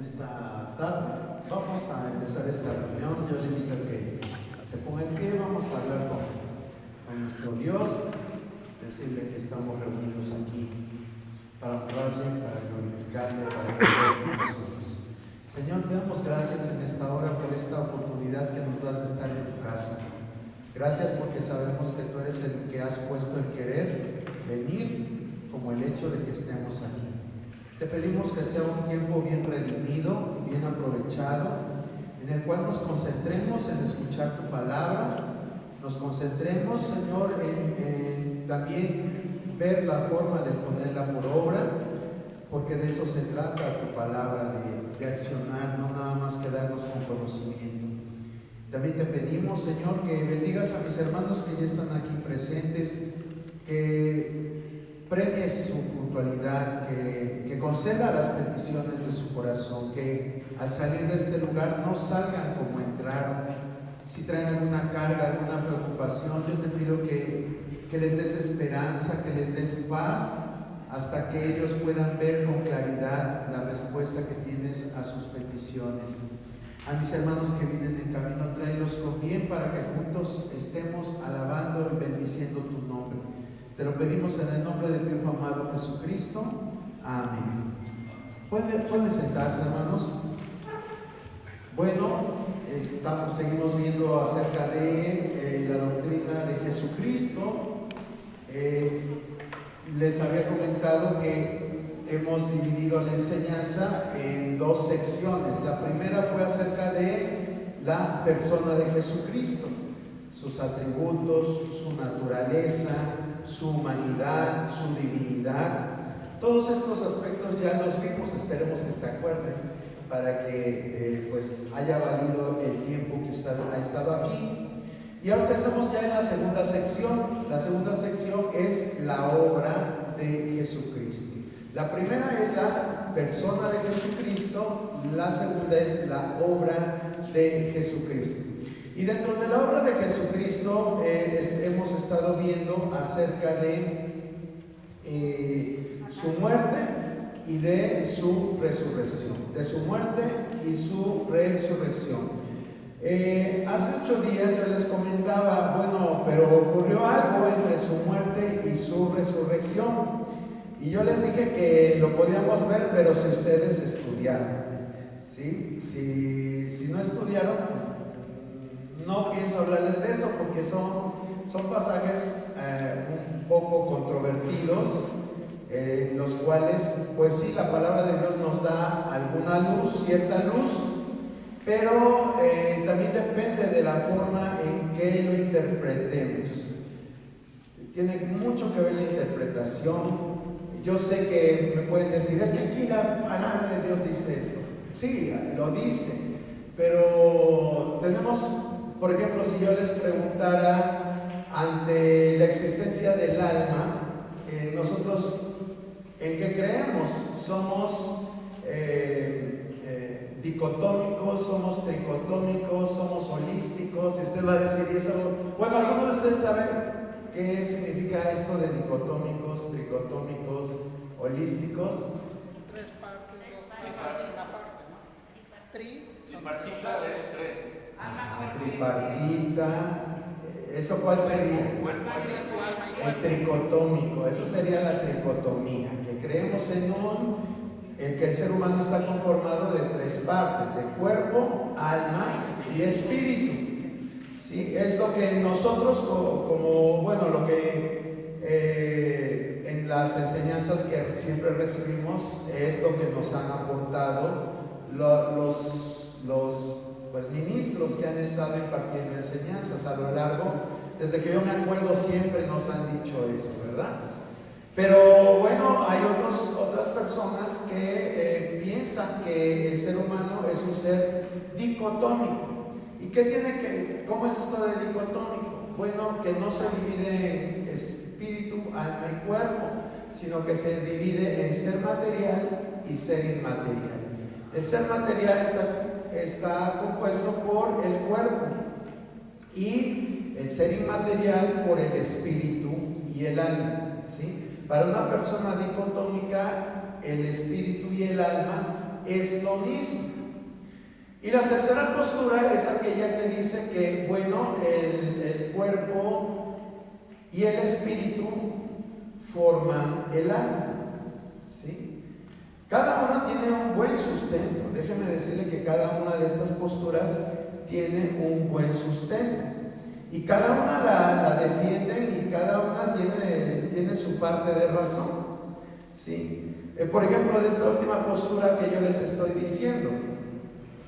esta tarde. Vamos a empezar esta reunión. Yo le invito a que se ponga en pie. Vamos a hablar con nuestro Dios, decirle que estamos reunidos aquí para honrarle, para glorificarle, para creer en Jesús. Señor, te damos gracias en esta hora por esta oportunidad que nos das de estar en tu casa. Gracias porque sabemos que tú eres el que has puesto el querer venir como el hecho de que estemos aquí. Te pedimos que sea un tiempo bien redimido, bien aprovechado, en el cual nos concentremos en escuchar tu palabra, nos concentremos, Señor, en también ver la forma de ponerla por obra, porque de eso se trata tu palabra, de accionar, no nada más quedarnos con conocimiento. También te pedimos, Señor, que bendigas a mis hermanos que ya están aquí presentes, que premies su puntualidad, que conceda las peticiones de su corazón, que al salir de este lugar no salgan como entraron. Si traen alguna carga, alguna preocupación, yo te pido que les des esperanza, que les des paz, hasta que ellos puedan ver con claridad la respuesta que tienes a sus peticiones. A mis hermanos que vienen en camino, tráelos con bien para que juntos estemos alabando y bendiciendo tu nombre. Te lo pedimos en el nombre de tu Hijo amado Jesucristo. Amén. ¿Pueden sentarse, hermanos? Bueno, seguimos viendo acerca de la doctrina de Jesucristo. Les había comentado que hemos dividido la enseñanza en dos secciones. La primera fue acerca de la persona de Jesucristo, sus atributos, su naturaleza, su humanidad, su divinidad. Todos estos aspectos ya los vimos, esperemos que se acuerden, para que pues haya valido el tiempo que usted ha estado aquí. Y ahora estamos ya en la segunda sección. La segunda sección es la obra de Jesucristo. La primera es la persona de Jesucristo, la segunda es la obra de Jesucristo. Y dentro de la obra de Jesucristo hemos estado viendo acerca de su muerte y de su resurrección. De su muerte y su resurrección. Hace 8 días yo les comentaba, bueno, pero ocurrió algo entre su muerte y su resurrección. Y yo les dije que lo podíamos ver, pero si ustedes estudiaron, ¿sí? Si no estudiaron, no pienso hablarles de eso, porque son pasajes un poco controvertidos, los cuales, pues sí, la palabra de Dios nos da alguna luz, cierta luz, pero también depende de la forma en que lo interpretemos. Tiene mucho que ver la interpretación. Yo sé que me pueden decir, es que aquí la palabra de Dios dice esto. Sí, lo dice, pero tenemos, por ejemplo, si yo les preguntara ante la existencia del alma, nosotros ¿en qué creemos? ¿Somos dicotómicos, somos tricotómicos, somos holísticos? Y usted va a decir eso. Bueno, ¿alguno de ustedes sabe qué significa esto de dicotómicos, tricotómicos, holísticos? 3 partes, 2 partes, una parte, ¿no? Tripartita es 3. Tripartita. ¿Eso cuál sería? El tricotómico. Eso sería la tricotomía, que creemos que el ser humano está conformado de 3 partes: de cuerpo, alma y espíritu. ¿Sí? Es lo que nosotros, lo que en las enseñanzas que siempre recibimos es lo que nos han aportado los ministros que han estado impartiendo enseñanzas a lo largo, desde que yo me acuerdo siempre nos han dicho eso, ¿verdad? Pero bueno, hay otras personas que piensan que el ser humano es un ser dicotómico. ¿Y cómo es esto de dicotómico? Bueno, que no se divide en espíritu, alma y cuerpo, sino que se divide en ser material y ser inmaterial. El ser material está compuesto por el cuerpo y el ser inmaterial por el espíritu y el alma, ¿sí? Para una persona dicotómica, el espíritu y el alma es lo mismo. Y la tercera postura es aquella que dice que, bueno, el cuerpo y el espíritu forman el alma, ¿sí? Cada uno tiene un buen sustento. Déjeme decirle que cada una de estas posturas tiene un buen sustento. Y cada una la defienden y cada una tiene su parte de razón, ¿sí? Por ejemplo, de esta última postura que yo les estoy diciendo,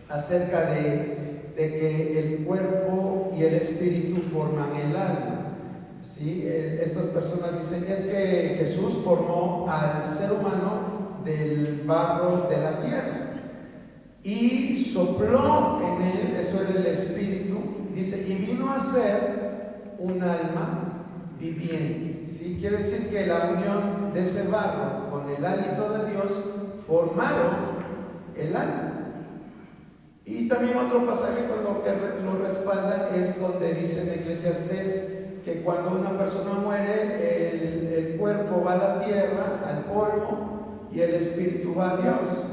acerca de que el cuerpo y el espíritu forman el alma, ¿sí? Estas personas dicen, es que Jesús formó al ser humano del barro de la tierra y sopló en él, eso era el espíritu, dice, y vino a ser un alma viviente, ¿sí? Quiere decir que la unión de ese barro con el hálito de Dios formaron el alma. Y también otro pasaje con lo que lo respalda es donde dice en Eclesiastés que cuando una persona muere, el cuerpo va a la tierra, al polvo, y el espíritu va a Dios,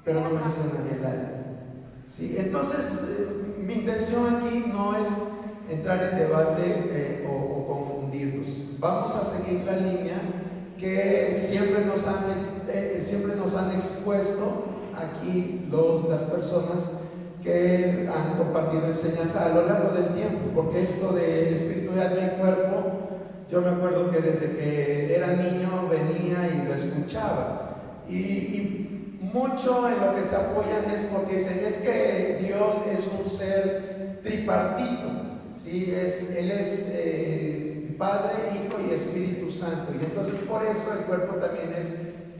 pero no menciona el alma, ¿sí? Entonces, mi intención aquí no es entrar en debate o confundirnos. Vamos a seguir la línea que siempre nos han expuesto aquí las personas que han compartido enseñanza a lo largo del tiempo, porque esto de espíritu, alma y cuerpo, yo me acuerdo que desde que era niño venía y lo escuchaba, y mucho en lo que se apoyan es porque dicen, es que Dios es un ser tripartito, ¿sí? Él es Padre, Hijo y Espíritu Santo, y entonces por eso el cuerpo también es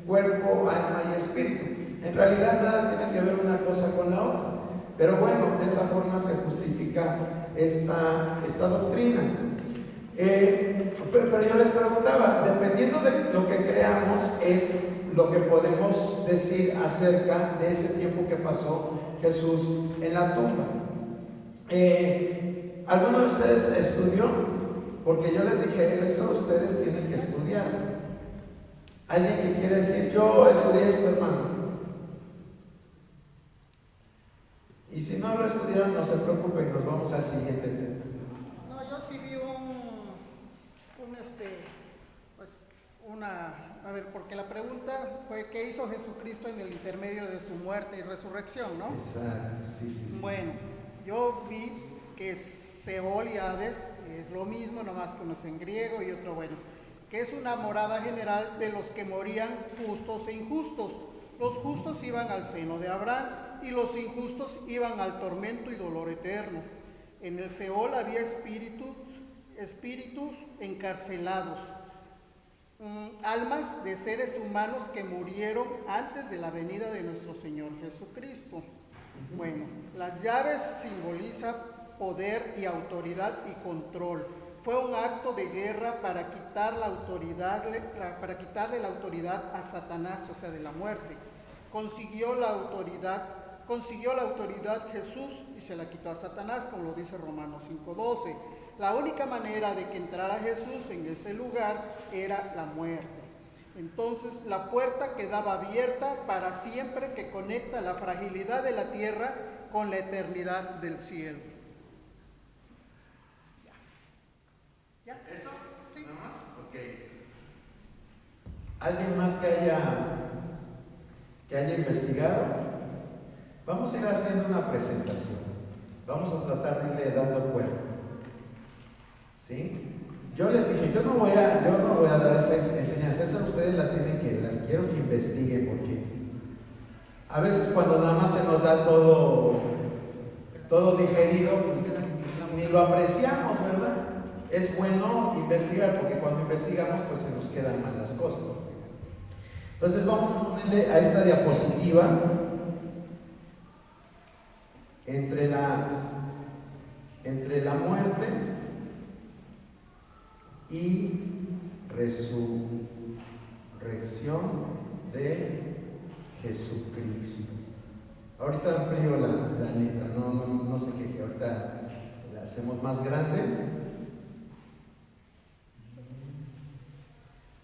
cuerpo, alma y espíritu. En realidad nada tiene que ver una cosa con la otra, pero bueno, de esa forma se justifica esta doctrina. Pero yo les preguntaba, dependiendo de lo que creamos, es lo que podemos decir acerca de ese tiempo que pasó Jesús en la tumba. ¿Alguno de ustedes estudió? Porque yo les dije, eso ustedes tienen que estudiar. ¿Alguien que quiere decir, yo estudié esto, hermano? Y si no lo estudiaron, no se preocupen, nos vamos al siguiente tema. No, yo sí vi a ver, porque la pregunta fue ¿qué hizo Jesucristo en el intermedio de su muerte y resurrección, no? Exacto, sí. Bueno, yo vi que Seol y Hades es lo mismo, nomás que uno es en griego y otro, bueno, que es una morada general de los que morían justos e injustos. Los justos iban al seno de Abraham y los injustos iban al tormento y dolor eterno. En el Seol había espíritus encarcelados, almas de seres humanos que murieron antes de la venida de nuestro Señor Jesucristo. Bueno, las llaves simbolizan poder y autoridad y control. Fue un acto de guerra para quitarle la autoridad a Satanás, o sea, de la muerte. Consiguió la autoridad Jesús y se la quitó a Satanás, como lo dice Romanos 5:12. La única manera de que entrara Jesús en ese lugar era la muerte. Entonces la puerta quedaba abierta para siempre, que conecta la fragilidad de la tierra con la eternidad del cielo. ¿Ya? ¿Eso? Sí. ¿Nada más? Ok. ¿Alguien más que haya investigado? Vamos a ir haciendo una presentación. Vamos a tratar de irle dando cuerpo. ¿Sí? Yo les dije, yo no voy a dar esa enseñanza, esa ustedes la tienen que dar. Quiero que investiguen, porque a veces cuando nada más se nos da todo digerido, pues, ni lo apreciamos, ¿verdad? Es bueno investigar, porque cuando investigamos pues se nos quedan mal las cosas. Entonces vamos a ponerle a esta diapositiva entre la muerte y resurrección de Jesucristo. Ahorita amplío la letra, no sé qué, ahorita la hacemos más grande.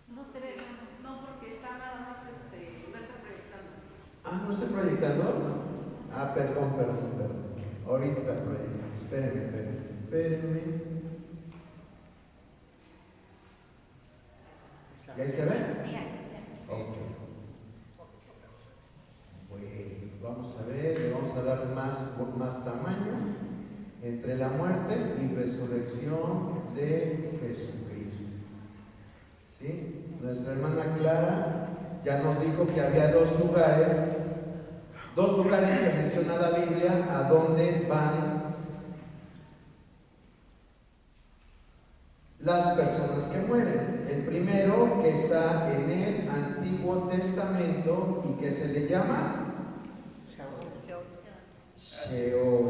No se ve, no, porque está nada más, no está proyectando. ¿no estoy proyectando? Perdón. Ahorita proyecto. Espérenme. ¿Y ahí se ve? Ok. Bueno, vamos a ver, le vamos a dar más tamaño entre la muerte y resurrección de Jesucristo. ¿Sí? Nuestra hermana Clara ya nos dijo que había dos lugares que menciona la Biblia a donde van las personas que mueren. El primero, que está en el Antiguo Testamento y que se le llama Sheol.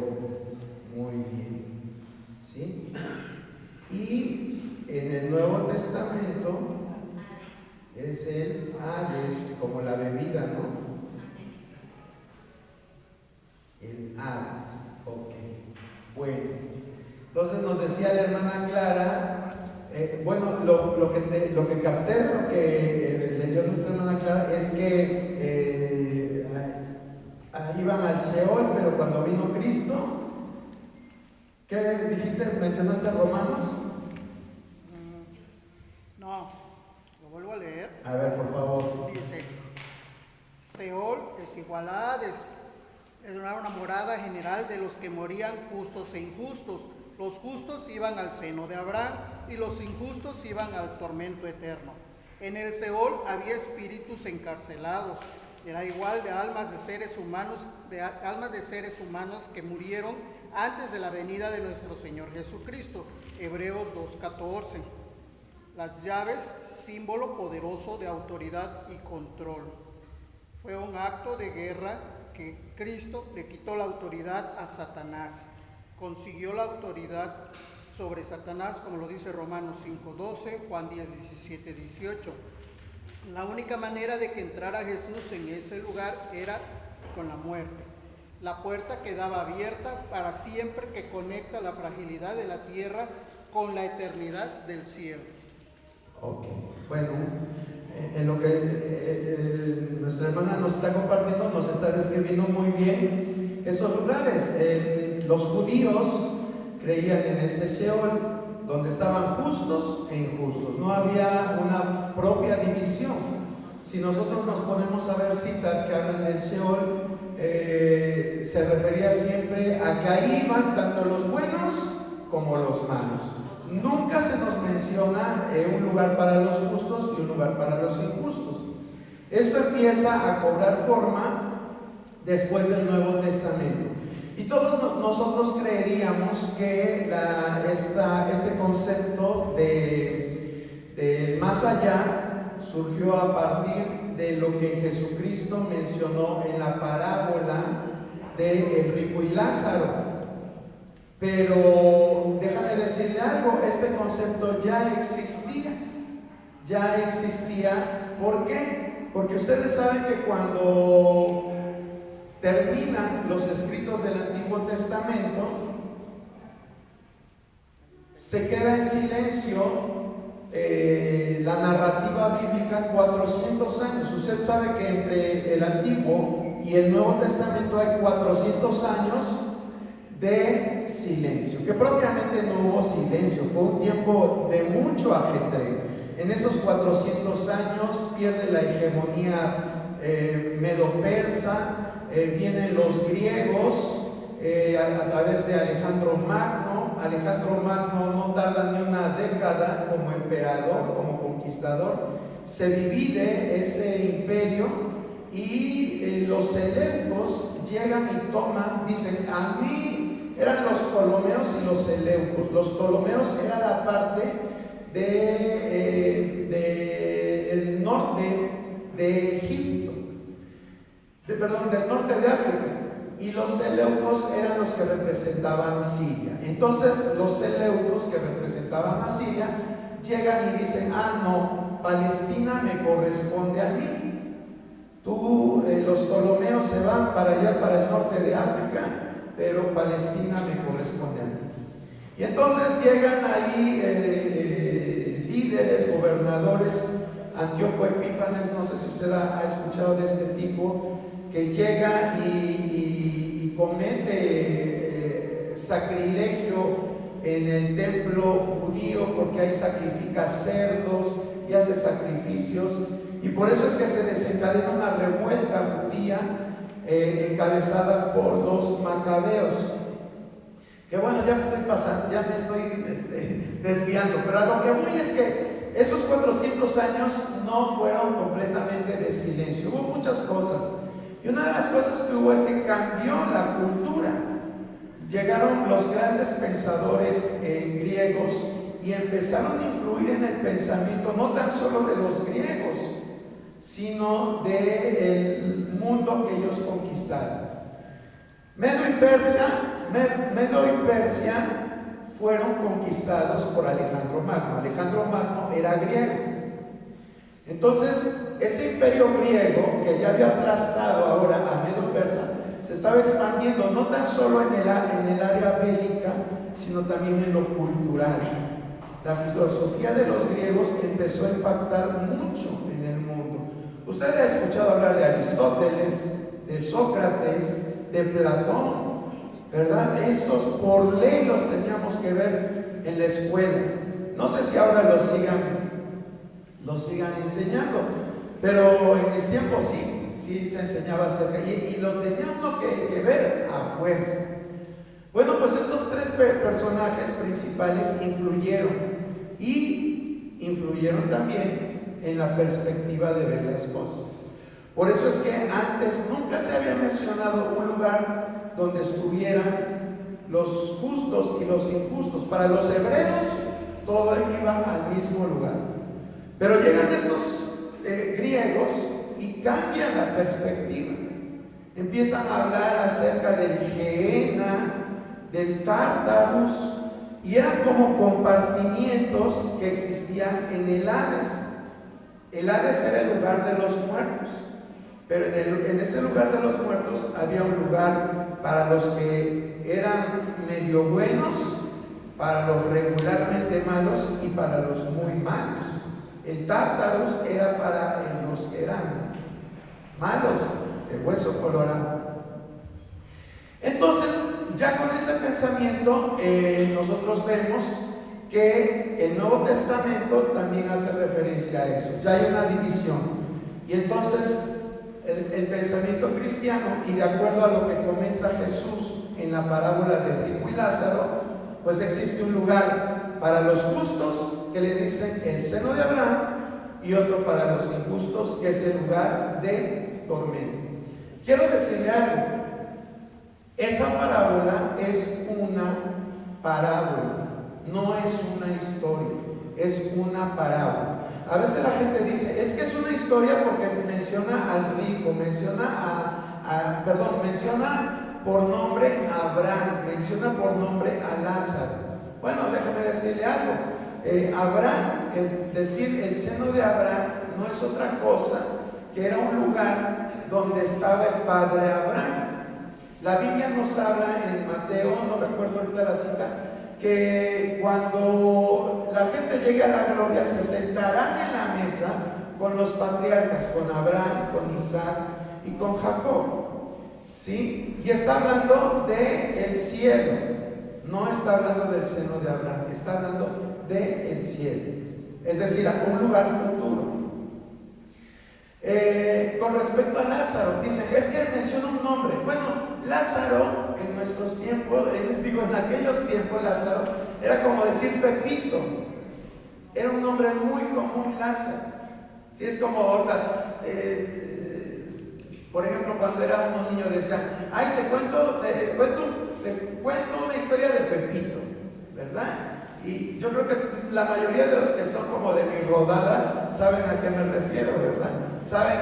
Muy bien. ¿Sí? Y en el Nuevo Testamento es el Hades, como la bebida, ¿no? El Hades. Ok. Bueno, entonces nos decía la hermana Clara, lo que capté, lo que leyó nuestra hermana Clara, es que iban al Sheol, pero cuando vino Cristo, ¿qué dijiste? ¿Mencionaste Romanos? No, lo vuelvo a leer. A ver, por favor. Dice, Seol es igual a Hades, es una morada general de los que morían justos e injustos. Los justos iban al seno de Abraham y los injustos iban al tormento eterno. En el Seol había espíritus encarcelados. Era igual de almas de seres humanos que murieron antes de la venida de nuestro Señor Jesucristo. Hebreos 2:14. Las llaves, símbolo poderoso de autoridad y control. Fue un acto de guerra que Cristo le quitó la autoridad a Satanás. Consiguió la autoridad sobre Satanás, como lo dice Romanos 5:12, Juan 10:17-18. La única manera de que entrara Jesús en ese lugar era con la muerte. La puerta quedaba abierta para siempre, que conecta la fragilidad de la tierra con la eternidad del cielo. Ok, bueno, en lo que nuestra hermana nos está compartiendo, nos está describiendo muy bien esos lugares. Los judíos creían en este Sheol, donde estaban justos e injustos. No había una propia división. Si nosotros nos ponemos a ver citas que hablan del Sheol, se refería siempre a que ahí iban tanto los buenos como los malos. Nunca se nos menciona un lugar para los justos y un lugar para los injustos. Esto empieza a cobrar forma después del Nuevo Testamento. Y todos nosotros creeríamos que este concepto de más allá surgió a partir de lo que Jesucristo mencionó en la parábola de el rico y Lázaro. Pero déjame decirle algo, este concepto ya existía. ¿Por qué? Porque ustedes saben que cuando terminan los escritos del Antiguo Testamento, se queda en silencio la narrativa bíblica 400 años. Usted sabe que entre el Antiguo y el Nuevo Testamento hay 400 años de silencio, que propiamente no hubo silencio, fue un tiempo de mucho ajetreo. En esos 400 años pierde la hegemonía medo-persa, vienen los griegos a través de Alejandro Magno. Alejandro Magno no tarda ni una década como emperador, como conquistador. Se divide ese imperio y los seleucos llegan y toman, dicen, a mí eran los Ptolomeos y los seleucos. Los Ptolomeos era la parte del norte de Egipto, del norte de África, y los seleucos eran los que representaban Siria. Entonces los seleucos, que representaban a Siria, llegan y dicen, no, Palestina me corresponde a mí. Los Ptolomeos se van para allá, para el norte de África, pero Palestina me corresponde a mí. Y entonces llegan ahí líderes, gobernadores. Antíoco Epífanes, no sé si usted ha escuchado de este tipo, que llega y comete sacrilegio en el templo judío, porque ahí sacrifica cerdos y hace sacrificios, y por eso es que se desencadena una revuelta judía encabezada por los macabeos. Que bueno, ya me estoy pasando, ya me estoy desviando, pero a lo que voy es que esos 400 años no fueron completamente de silencio, hubo muchas cosas, y una de las cosas que hubo es que cambió la cultura. Llegaron los grandes pensadores griegos y empezaron a influir en el pensamiento no tan solo de los griegos, sino del mundo que ellos conquistaron. Medo y Persia fueron conquistados por Alejandro Magno. Alejandro Magno era griego. Entonces, ese imperio griego que ya había aplastado ahora a Medo Persa, se estaba expandiendo no tan solo en el área bélica, sino también en lo cultural. La filosofía de los griegos empezó a impactar mucho en el mundo. Usted ha escuchado hablar de Aristóteles, de Sócrates, de Platón, ¿verdad? Estos por ley los teníamos que ver en la escuela. No sé si ahora los sigan enseñando, pero en mis tiempos sí se enseñaba acerca, y lo tenía uno que ver a fuerza. Bueno, pues estos tres personajes principales influyeron también en la perspectiva de ver las cosas. Por eso es que antes nunca se había mencionado un lugar donde estuvieran los justos y los injustos. Para los hebreos todo iba al mismo lugar, pero llegan estos griegos y cambian la perspectiva. Empiezan a hablar acerca del Gehenna, del Tártarus, y eran como compartimientos que existían en el Hades. El Hades era el lugar de los muertos, pero en ese lugar de los muertos había un lugar para los que eran medio buenos, para los regularmente malos y para los muy malos. El Tártarus era para los que eran malos, el hueso colorado. Entonces, ya con ese pensamiento, nosotros vemos que el Nuevo Testamento también hace referencia a eso. Ya hay una división. Y entonces, el pensamiento cristiano, y de acuerdo a lo que comenta Jesús en la parábola de Rico y Lázaro, pues existe un lugar para los justos, que le dicen el seno de Abraham, y otro para los injustos, que es el lugar de tormento. Quiero decirle algo. Esa parábola es una parábola, no es una historia, es una parábola. A veces la gente dice, es que es una historia porque menciona al rico, menciona por nombre a Abraham, menciona por nombre a Lázaro. Bueno, déjame decirle algo. Abraham, el decir el seno de Abraham, no es otra cosa que era un lugar donde estaba el padre Abraham. La Biblia nos habla en Mateo, no recuerdo ahorita la cita, que cuando la gente llegue a la gloria se sentarán en la mesa con los patriarcas, con Abraham, con Isaac y con Jacob, ¿sí? Y está hablando del cielo, no está hablando del seno de Abraham, está hablando del cielo, es decir, a un lugar futuro. Con respecto a Lázaro, dicen, es que menciona un nombre. Bueno, Lázaro en nuestros tiempos, en aquellos tiempos, Lázaro era como decir Pepito, era un nombre muy común, Lázaro. Si es como ahorita, por ejemplo, cuando era unos niños decían, ay, te cuento una historia de Pepito, ¿verdad? Y yo creo que la mayoría de los que son como de mi rodada saben a qué me refiero, ¿verdad? Saben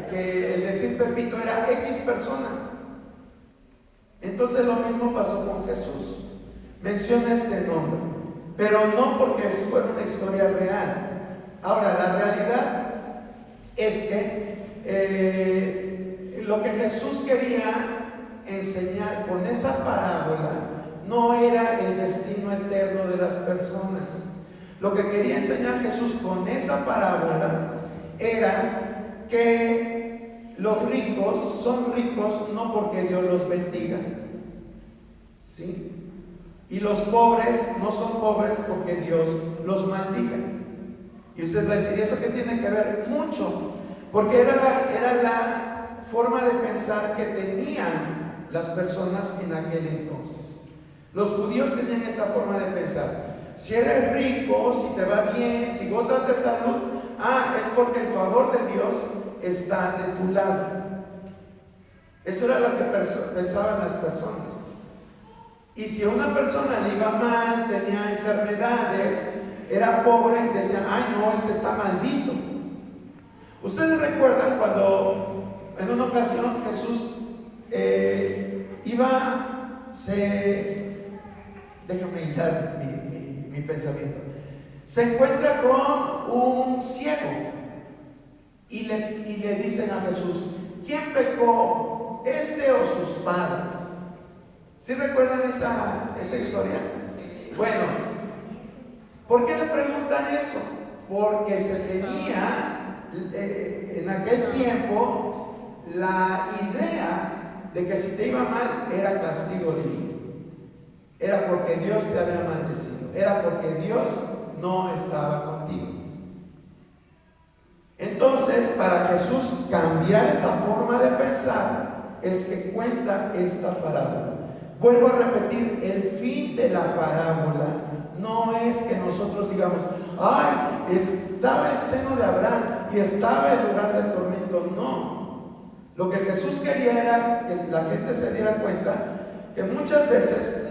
que el decir Pepito era X persona. Entonces lo mismo pasó con Jesús. Menciona este nombre, pero no porque eso fuera una historia real. Ahora, la realidad es que lo que Jesús quería enseñar con esa parábola no era el destino eterno de las personas. Lo que quería enseñar Jesús con esa parábola era que los ricos son ricos no porque Dios los bendiga, ¿sí? Y los pobres no son pobres porque Dios los maldiga. Y usted va a decir, ¿y eso qué tiene que ver? Mucho, porque era la forma de pensar que tenían las personas en aquel entonces. Los judíos tenían esa forma de pensar. Si eres rico, si te va bien, si gozas de salud, es porque el favor de Dios está de tu lado. Eso era lo que pensaban las personas. Y si a una persona le iba mal, tenía enfermedades, era pobre, decían, ay no, este está maldito. Ustedes recuerdan cuando en una ocasión Jesús déjame hilar mi pensamiento. Se encuentra con un ciego y le dicen a Jesús, ¿quién pecó, este o sus padres? ¿Sí recuerdan esa historia? Bueno, ¿por qué le preguntan eso? Porque se tenía en aquel tiempo la idea de que si te iba mal era castigo divino. Era porque Dios te había maldecido. Era porque Dios no estaba contigo. Entonces, para Jesús cambiar esa forma de pensar, es que cuenta esta parábola. Vuelvo a repetir, el fin de la parábola no es que nosotros digamos, ay, estaba el seno de Abraham y estaba el lugar del tormento. No. Lo que Jesús quería era que la gente se diera cuenta que muchas veces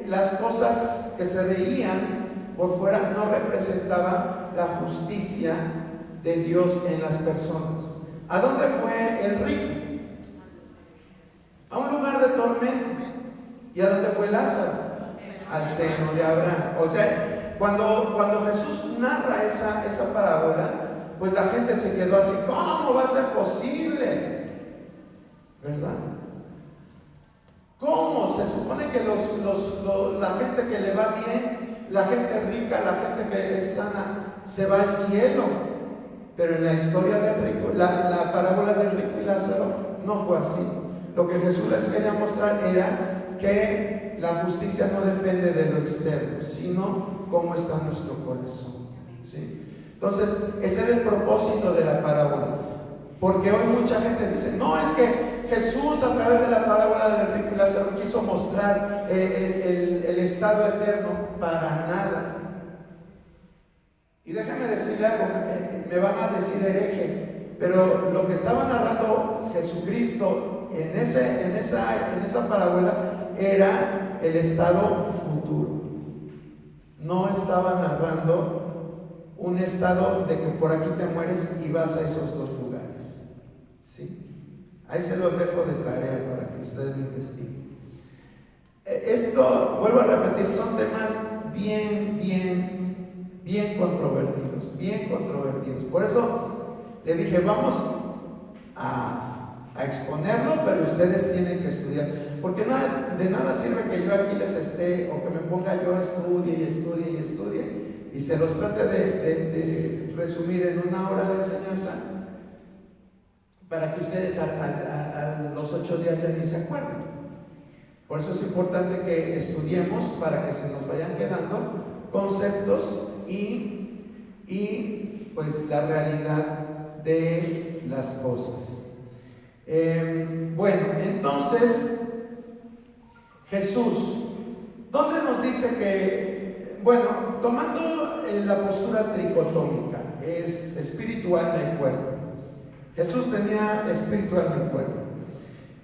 las cosas que se veían por fuera no representaban la justicia de Dios en las personas. ¿A dónde fue el rico? A un lugar de tormento. ¿Y a dónde fue Lázaro? Al seno de Abraham. O sea, cuando Jesús narra esa parábola, pues la gente se quedó así, ¿cómo va a ser posible? ¿Verdad? ¿Cómo? Se supone que la gente que le va bien, la gente rica, la gente que es sana, se va al cielo. Pero en la historia del rico, la parábola del rico y Lázaro, no fue así. Lo que Jesús les quería mostrar era que la justicia no depende de lo externo, sino cómo está nuestro corazón, ¿sí? Entonces, ese era el propósito de la parábola. Porque hoy mucha gente dice, no, es que Jesús a través de la parábola del rico y Lázaro quiso mostrar el estado eterno. Para nada. Y déjame decirle algo, me van a decir hereje, pero lo que estaba narrando Jesucristo en esa parábola era el estado futuro. No estaba narrando un estado de que por aquí te mueres y vas a esos dos lugares, ¿sí? Ahí se los dejo de tarea para que ustedes lo investiguen. Esto, vuelvo a repetir, son temas bien controvertidos. Por eso le dije, vamos a exponerlo, pero ustedes tienen que estudiar. Porque de nada sirve que yo aquí les esté, o que me ponga yo a estudie, y se los trate de resumir en una hora de enseñanza, para que ustedes a los 8 días ya ni se acuerden. Por eso es importante que estudiemos para que se nos vayan quedando conceptos y pues la realidad de las cosas. Bueno, entonces Jesús, ¿dónde nos dice que, bueno, tomando la postura tricotómica, es espiritual y cuerpo? Jesús tenía espiritual y cuerpo.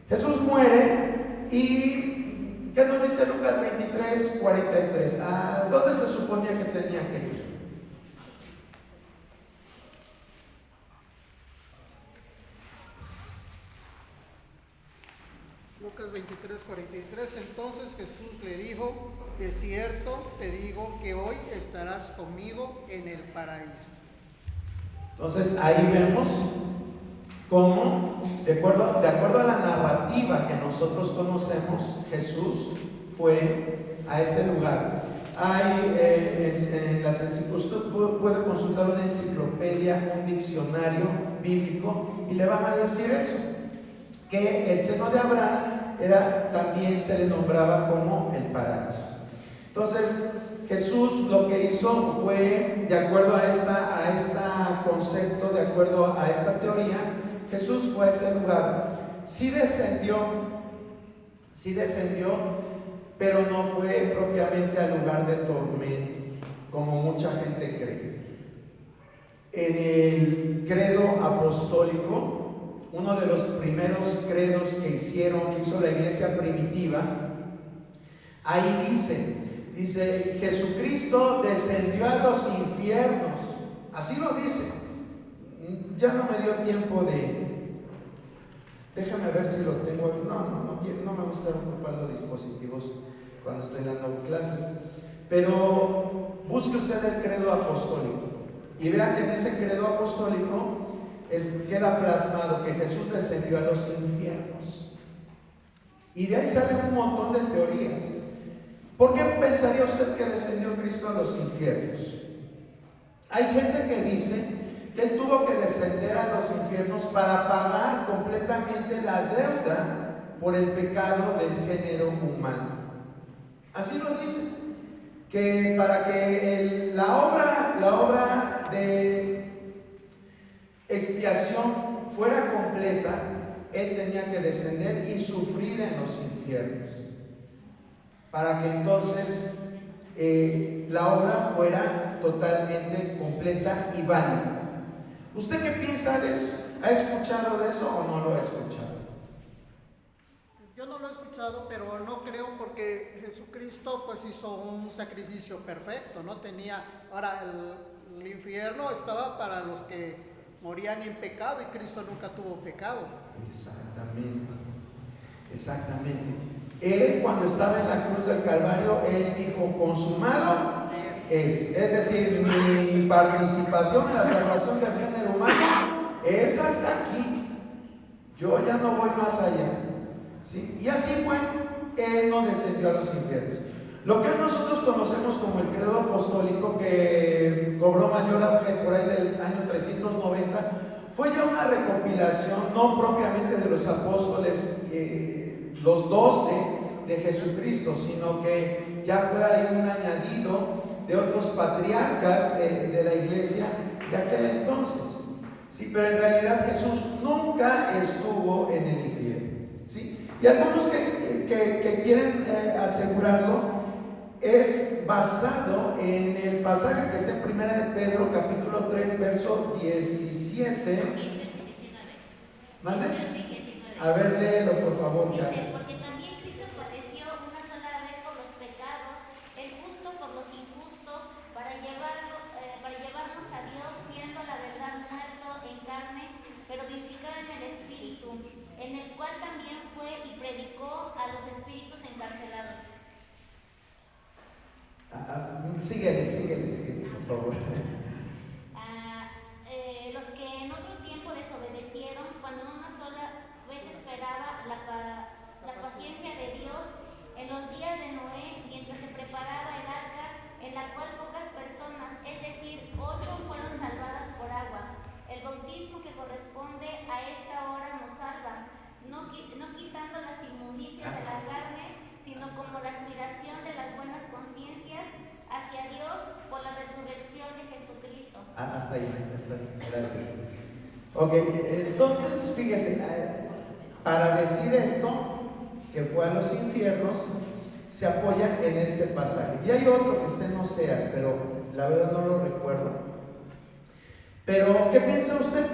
Jesús muere y ¿qué nos dice Lucas 23:43? ¿A dónde se suponía que tenía que ir? Lucas 23:43. Entonces Jesús le dijo, de cierto te digo que hoy estarás conmigo en el paraíso. Entonces ahí vemos cómo, de acuerdo a la narrativa que nosotros conocemos, Jesús fue a ese lugar. Hay en las enciclopedias, usted puede consultar una enciclopedia, un diccionario bíblico y le van a decir eso, que el seno de Abraham también se le nombraba como el paraíso. Entonces Jesús lo que hizo fue, de acuerdo a este concepto, de acuerdo a esta teoría, Jesús fue a ese lugar. Sí descendió, pero no fue propiamente al lugar de tormento, como mucha gente cree. En el credo apostólico, uno de los primeros credos que hizo la iglesia primitiva, ahí dice, Jesucristo descendió a los infiernos. Así lo dice. Ya no me dio tiempo déjame ver si lo tengo. No me gusta ocupar los dispositivos cuando estoy dando clases. Pero busque usted el credo apostólico y vea que en ese credo apostólico queda plasmado que Jesús descendió a los infiernos. Y de ahí salen un montón de teorías. ¿Por qué pensaría usted que descendió Cristo a los infiernos? Hay gente que dice que Él tuvo que descender a los infiernos para pagar completamente la deuda por el pecado del género humano. Así lo dice, que para que la obra de expiación fuera completa, Él tenía que descender y sufrir en los infiernos, para que entonces la obra fuera totalmente completa y válida. ¿Usted qué piensa de eso? ¿Ha escuchado de eso o no lo ha escuchado? Yo no lo he escuchado, pero no creo, porque Jesucristo pues hizo un sacrificio perfecto, no tenía. Ahora el infierno estaba para los que morían en pecado, y Cristo nunca tuvo pecado. Exactamente. Él, cuando estaba en la cruz del Calvario, Él dijo, consumado es decir, mi participación en la salvación del género humano es hasta aquí. Yo ya no voy más allá, ¿sí? Y así fue. Él no descendió a los infiernos. Lo que nosotros conocemos como el credo apostólico, que cobró mayor auge por ahí del año 390, fue ya una recopilación, no propiamente de los apóstoles, los 12 de Jesucristo, sino que ya fue ahí un añadido de otros patriarcas de la iglesia de aquel entonces, ¿sí? Pero en realidad Jesús nunca estuvo en el infierno, ¿sí? Y algunos que quieren asegurarlo es basado en el pasaje que está en 1 de Pedro capítulo 3 verso 17. ¿Mande? A ver, léelo por favor, Karen. Porque también Cristo padeció una sola vez por los pecados, el justo por los injustos, para llevarnos a Dios, siendo la verdad muerto en carne, pero vivificado en el Espíritu, en el cual también fue y predicó a los espíritus encarcelados. Síguele, por favor. Los que en otro tiempo desobedecieron, cuando una sola vez esperaba la paciencia de Dios en los días de Noé, mientras se preparaba el arca, en la cual pocas personas, es decir, 8, fueron salvadas por agua. El bautismo que corresponde a esta hora nos salva, no quitando las inmundicias de la carne, sino como la aspiración de las buenas conciencias hacia Dios por la resurrección de Jesucristo. Hasta ahí, gracias. Ok, entonces fíjese, para decir esto, que fue a los infiernos, se apoyan en este pasaje. Y hay otro que está en Oseas, pero la verdad no lo recuerdo. Pero, ¿qué piensa usted?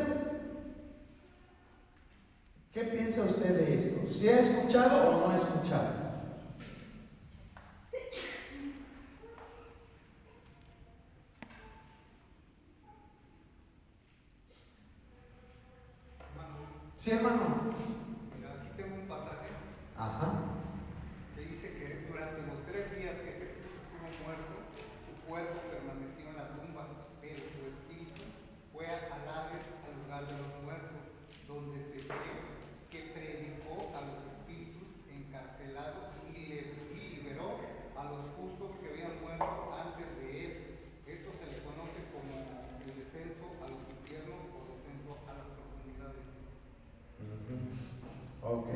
¿Qué piensa usted de esto? ¿Si ha escuchado o no ha escuchado? Sí, hermano. Aquí tengo un pasaje que dice que durante los 3 días que Jesús estuvo muerto, su cuerpo permaneció en la tumba, pero su espíritu fue a Hades, al lugar de los muertos, donde se cree que predicó a los espíritus encarcelados y liberó a los justos que habían muerto antes de él. Esto se le conoce como el descenso a los infiernos o descenso a la profundidad. Ok.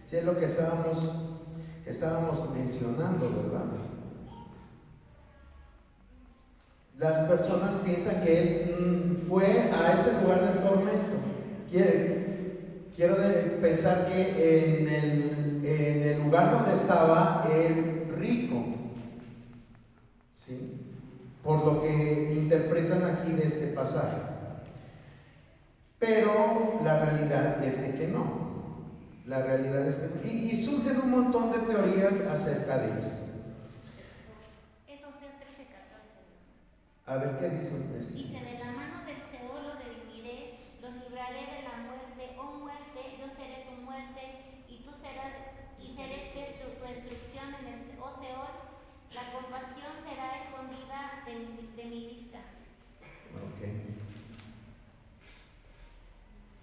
Sí, es lo que estábamos mencionando, ¿verdad? Las personas piensan que él fue a ese lugar del tormento. Quiero pensar que en el lugar donde estaba el rico, ¿sí? Por lo que interpretan aquí de este pasaje. Pero la realidad es de que no. La realidad es que y surgen un montón de teorías acerca de esto. Eso sea 13:14. A ver qué dice esto. Dice: de la mano del Seol los redimiré, los libraré de la muerte. Oh muerte, yo seré tu muerte, y tú serás, y seré tu destrucción en el Seol. La compasión será escondida de mi vista. Ok.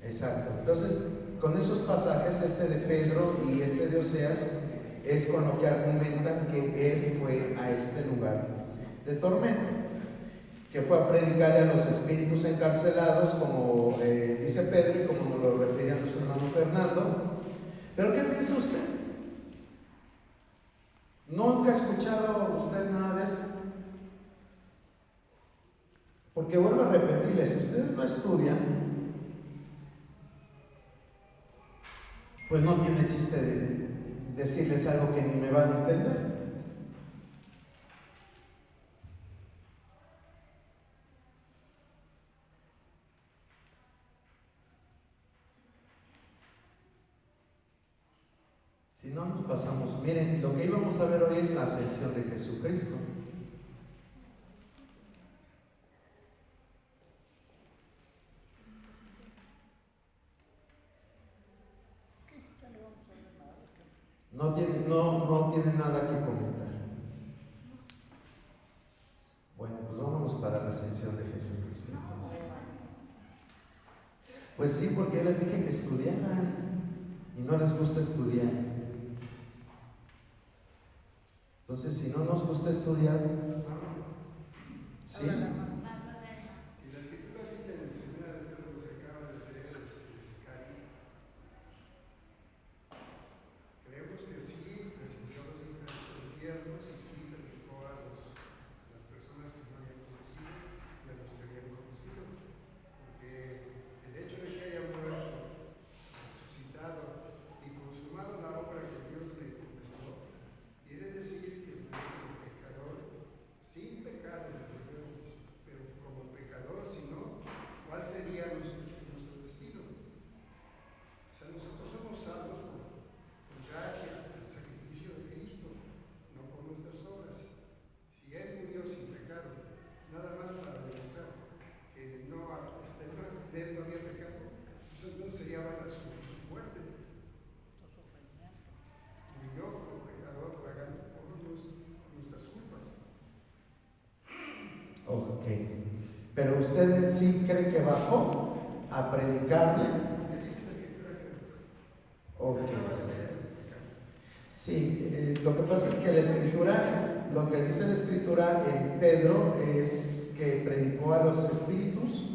Exacto. Entonces, con esos pasajes, este de Pedro y este de Oseas, es con lo que argumentan que él fue a este lugar de tormento, que fue a predicarle a los espíritus encarcelados, como dice Pedro y como nos lo refiere a nuestro hermano Fernando. Pero ¿qué piensa usted? ¿Nunca ha escuchado usted nada de eso? Porque vuelvo a repetirle, si ustedes no estudian, pues no tiene chiste de decirles algo que ni me van a entender. Si no nos pasamos, miren, lo que íbamos a ver hoy es la ascensión de Jesucristo. No tiene nada que comentar. Bueno, pues vámonos para la ascensión de Jesucristo entonces. Pues sí, porque yo les dije que estudiaran y no les gusta estudiar. Entonces, si no nos gusta estudiar, ¿sí? Si la escritura dice en primera de Pedro lo que acaba de leer Cari, creemos que sí recibió los infiernos y sí predicó a las personas que no habían conocido y a los que habían conocido, porque el hecho de que haya muerto, resucitado y consumado la obra que Dios le encomendó, quiere decir que el pecador, sin pecado desde luego, pero como pecador, si no, ¿cuál sería nuestro destino? O sea, nosotros somos salvos por gracia, por el sacrificio de Cristo, no por nuestras obras. Si Él murió sin pecado, nada más para demostrar que en Él no había pecado, pues entonces sería vana su muerte. Murió como pecador pagando por nuestras culpas. Ok. Pero usted sí cree que bajó a predicarle. ¿Qué dice la escritura? Ok. Sí, lo que pasa es que la escritura, lo que dice la escritura en Pedro es que predicó a los espíritus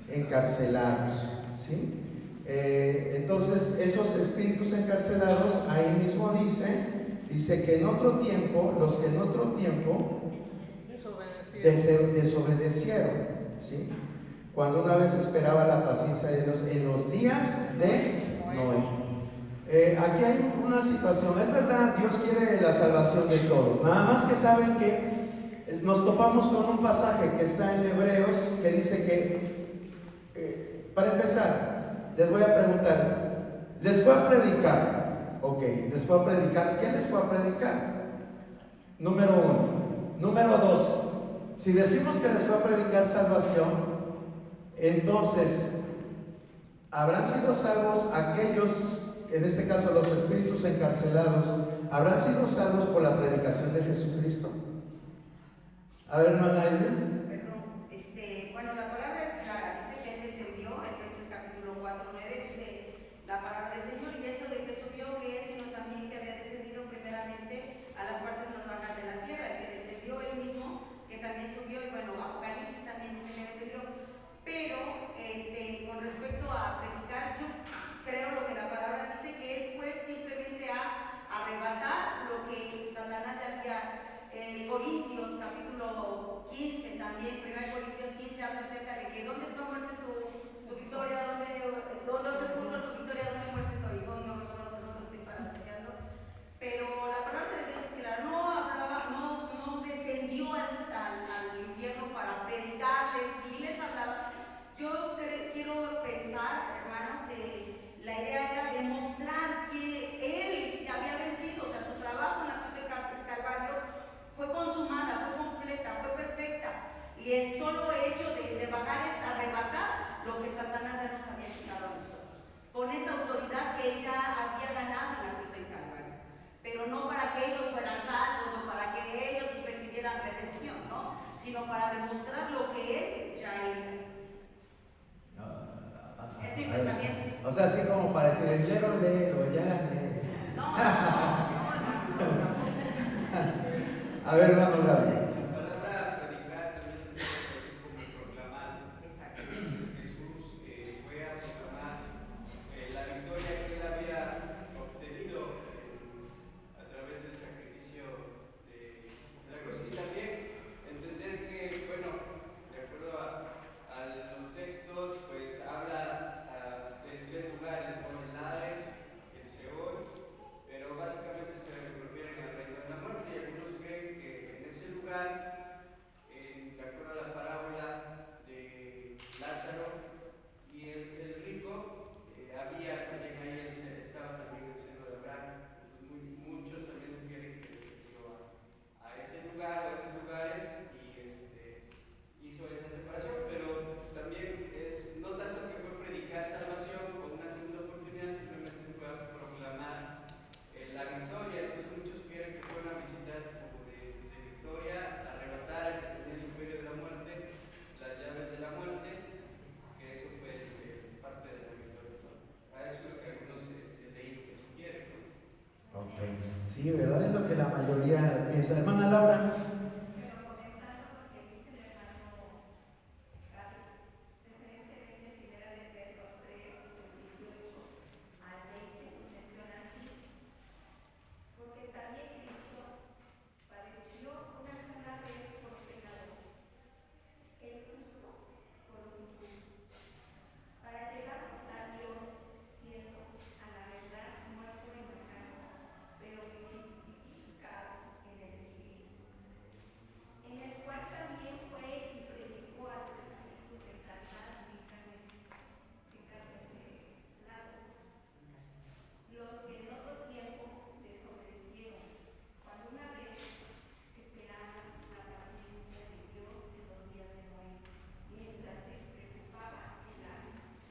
encarcelados, ¿sí? Entonces, esos espíritus encarcelados, ahí mismo dice que en otro tiempo, los que en otro tiempo desobedecieron, ¿sí? Cuando una vez esperaba la paciencia de Dios en los días de Noé. Aquí hay una situación, es verdad, Dios quiere la salvación de todos, nada más que saben que nos topamos con un pasaje que está en Hebreos que dice que, para empezar, les voy a preguntar, ¿les fue a predicar? Ok, ¿les fue a predicar? ¿Qué les fue a predicar? Número 1. Número 2, si decimos que les fue a predicar salvación, entonces, ¿habrán sido salvos aquellos, en este caso los espíritus encarcelados, habrán sido salvos por la predicación de Jesucristo? A ver, hermana Elvia. Bueno, la palabra es clara, dice que Él descendió, Efesios capítulo 4:9, dice la palabra del Señor, y eso de que subió, que es, sino también que había descendido primeramente a las partes más bajas de la tierra, el que descendió Él mismo, que también subió, y bueno, Apocalipsis también dice que descendió, pero con respecto a predicar, yo creo lo que la palabra dice, que Él no para que ellos fueran salvos o para que ellos recibieran redención, ¿no? Sino para demostrar lo que Él ya era. Es mi pensamiento. O sea, así como para decir, el lero, ya gané. No. A ver, hermano Gabriel. La palabra predicar también se puede traducir como proclamar. Exacto. Entonces Jesús fue a proclamar la victoria que él había obtenido a través del sacrificio de la cruz. Y también entender que, bueno, de acuerdo a los textos, pues habla de tres lugares, bueno, el Hades, el Seol, pero básicamente se refieren al reino de la muerte. Y algunos creen que en ese lugar, de acuerdo a la parábola de Lázaro y el rico, había también ahí, estaba también el seno de Abraham. Muchos también sugieren que se refirió a ese lugar o a esos lugares y hizo esa separación, pero también es no tanto que fue predicar salvación con una segunda oportunidad, simplemente fue a proclamar la victoria. Entonces muchos sugieren que fue una visita como de victoria, arrebatar al que tenía el imperio de la muerte, las llaves de la muerte, que eso fue parte de la victoria, ¿no? A eso es lo que algunos leí que sugieren, ¿no? Ok, sí, ¿verdad? Es lo que la mayoría piensa. Hermana Laura. Pero comentando lo que dice el hermano Gaby, referentemente primera de Pedro 3, del 18 al 20, nos menciona así, porque también Cristo padeció una sola vez por pecadores, el justo por los injustos, para llevarnos a Dios, siendo a la verdad muerto en la carne, pero vivificado en el Espíritu, en el cual también fue y predicó a los espíritus encarnados los que en otro tiempo desobedecieron, cuando una vez esperaban la paciencia de Dios en los días de Noé, mientras se preparaba el arca,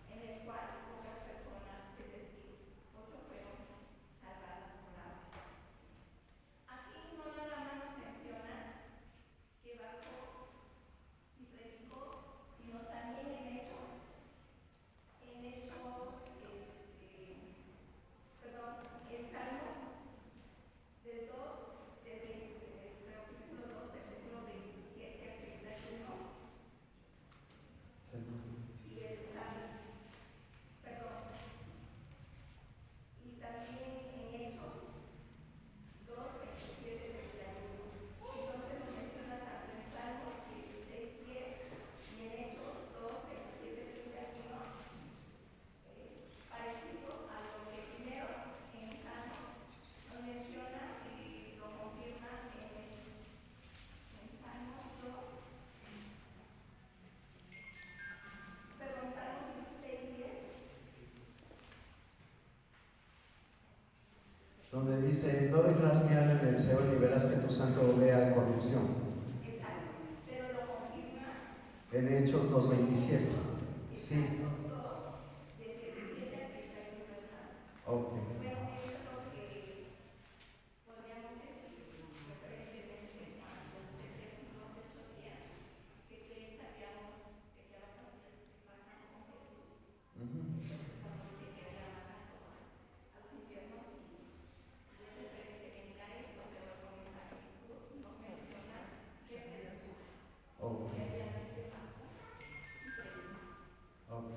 en el cual pocas personas, es decir, 8 fueron salvadas por agua. Aquí no nada más nos menciona que bajó y predicó, sino también en Hechos, en Salmos del 2, capítulo 2, versículo 27 al 31, y el Salmo, y también en Hechos 2, 27, 31. Entonces nos menciona tanto en Salmos 16, 10 y en Hechos 2, 27, 31, parecido a lo que primero en Salmos nos menciona y lo confirma en Salmos 16, 10. Donde dice, no dejarás mi alma en el Seol y verás que tu santo vea corrupción. Exacto, pero lo confirma En Hechos 2:27. Sí. de 17 al 31. Ok. Bueno, eso es lo que podríamos decir referentemente cuando usted ejemplo hace 8 días, que sabíamos de qué había pasado con Jesús. Entonces, cuando que había bajado a los infiernos y es referentemente a esto, pero con esa actitud nos menciona que Jesús obviamente bajó y predicó. Ok.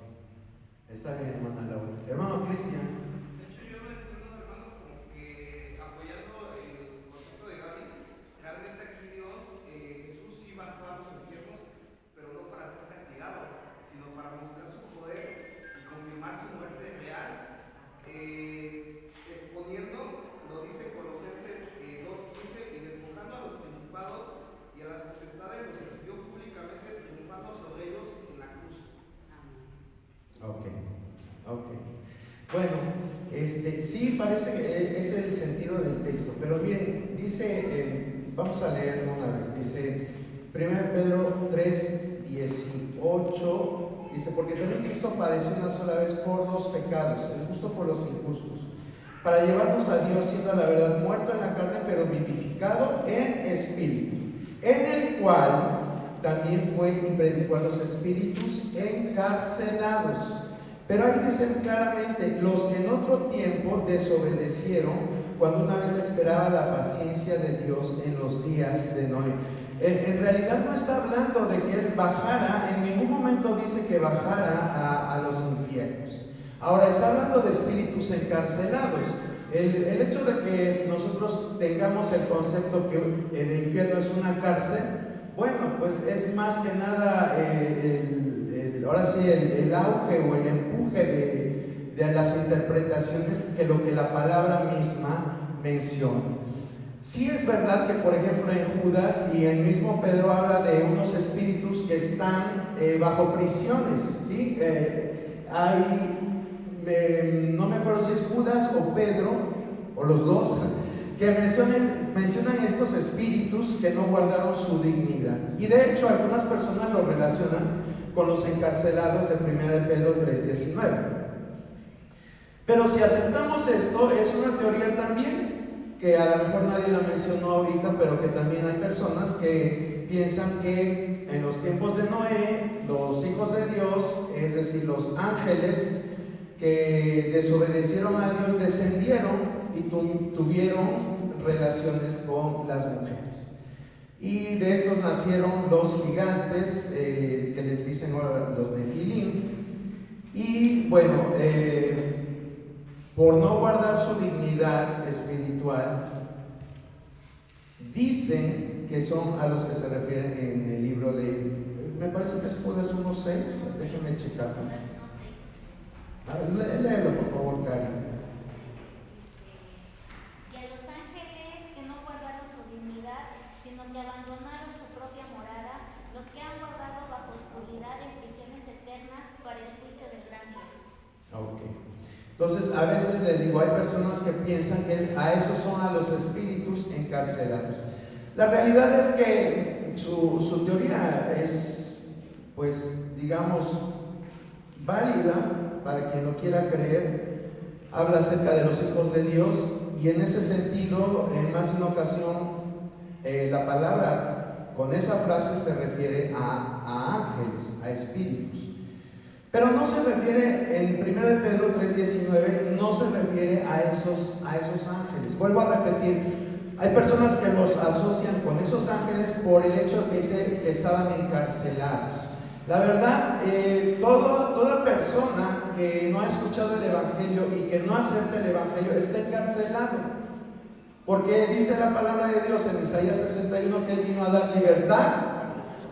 Está bien, hermana Laura. Hermano Cristian. De hecho, yo me entiendo, hermano, como que apoyando el concepto de Gaby, realmente aquí Jesús sí bajó a los infiernos, pero no para ser castigado, sino para mostrar su poder y confirmar su muerte real, exponiendo, lo dice Colosenses 2:15, y despojando a los principados y a las potestades, los exhibió públicamente, triunfando sobre ellos en la cruz. Ok. Bueno, sí parece que es el sentido del texto, pero miren, dice, vamos a leerlo una vez, dice 1 Pedro 3:18, dice, porque también Cristo padeció una sola vez por los pecados, el justo por los injustos, para llevarnos a Dios, siendo a la verdad muerto en la carne, pero vivificado en espíritu, en el cual también fue y predicó a los espíritus encarcelados. Pero ahí dicen claramente, los que en otro tiempo desobedecieron, cuando una vez esperaba la paciencia de Dios en los días de Noé. En realidad no está hablando de que él bajara, en ningún momento dice que bajara a los infiernos. Ahora está hablando de espíritus encarcelados. El hecho de que nosotros tengamos el concepto que el infierno es una cárcel, bueno, pues es más que nada ahora sí el auge o el empuje de las interpretaciones que lo que la palabra misma menciona. Sí es verdad que, por ejemplo, en Judas y el mismo Pedro habla de unos espíritus que están bajo prisiones, ¿sí? No me acuerdo si es Judas o Pedro, o los dos, que mencionan estos espíritus que no guardaron su dignidad. Y de hecho algunas personas lo relacionan con los encarcelados de 1 Pedro 3:19. Pero si aceptamos esto, es una teoría también que a lo mejor nadie la mencionó ahorita, pero que también hay personas que piensan que en los tiempos de Noé, los hijos de Dios, es decir, los ángeles que desobedecieron a Dios, descendieron y tuvieron relaciones con las mujeres. Y de estos nacieron los gigantes, que les dicen ahora los nefilim. Y bueno, por no guardar su dignidad espiritual, dicen que son a los que se refieren en el libro de, me parece que es Judas 1:6, déjenme checarlo. Léelo por favor, Cari. Y a los ángeles que no guardaron su dignidad, sino que abandonaron su propia morada, los que han guardado bajo oscuridad en prisiones eternas para el juicio del gran día. Ok. Entonces, a veces les digo, hay personas que piensan que a esos son a los espíritus encarcelados. La realidad es que su teoría es, pues, digamos, válida para quien lo quiera creer. Habla acerca de los hijos de Dios y en ese sentido, en más de una ocasión, la palabra con esa frase se refiere a ángeles, a espíritus. Pero no se refiere, en 1 Pedro 3:19, no se refiere a esos ángeles. Vuelvo a repetir, hay personas que los asocian con esos ángeles por el hecho de que dice que estaban encarcelados. La verdad, toda persona que no ha escuchado el Evangelio y que no acepta el Evangelio está encarcelado. Porque dice la palabra de Dios en Isaías 61 que Él vino a dar libertad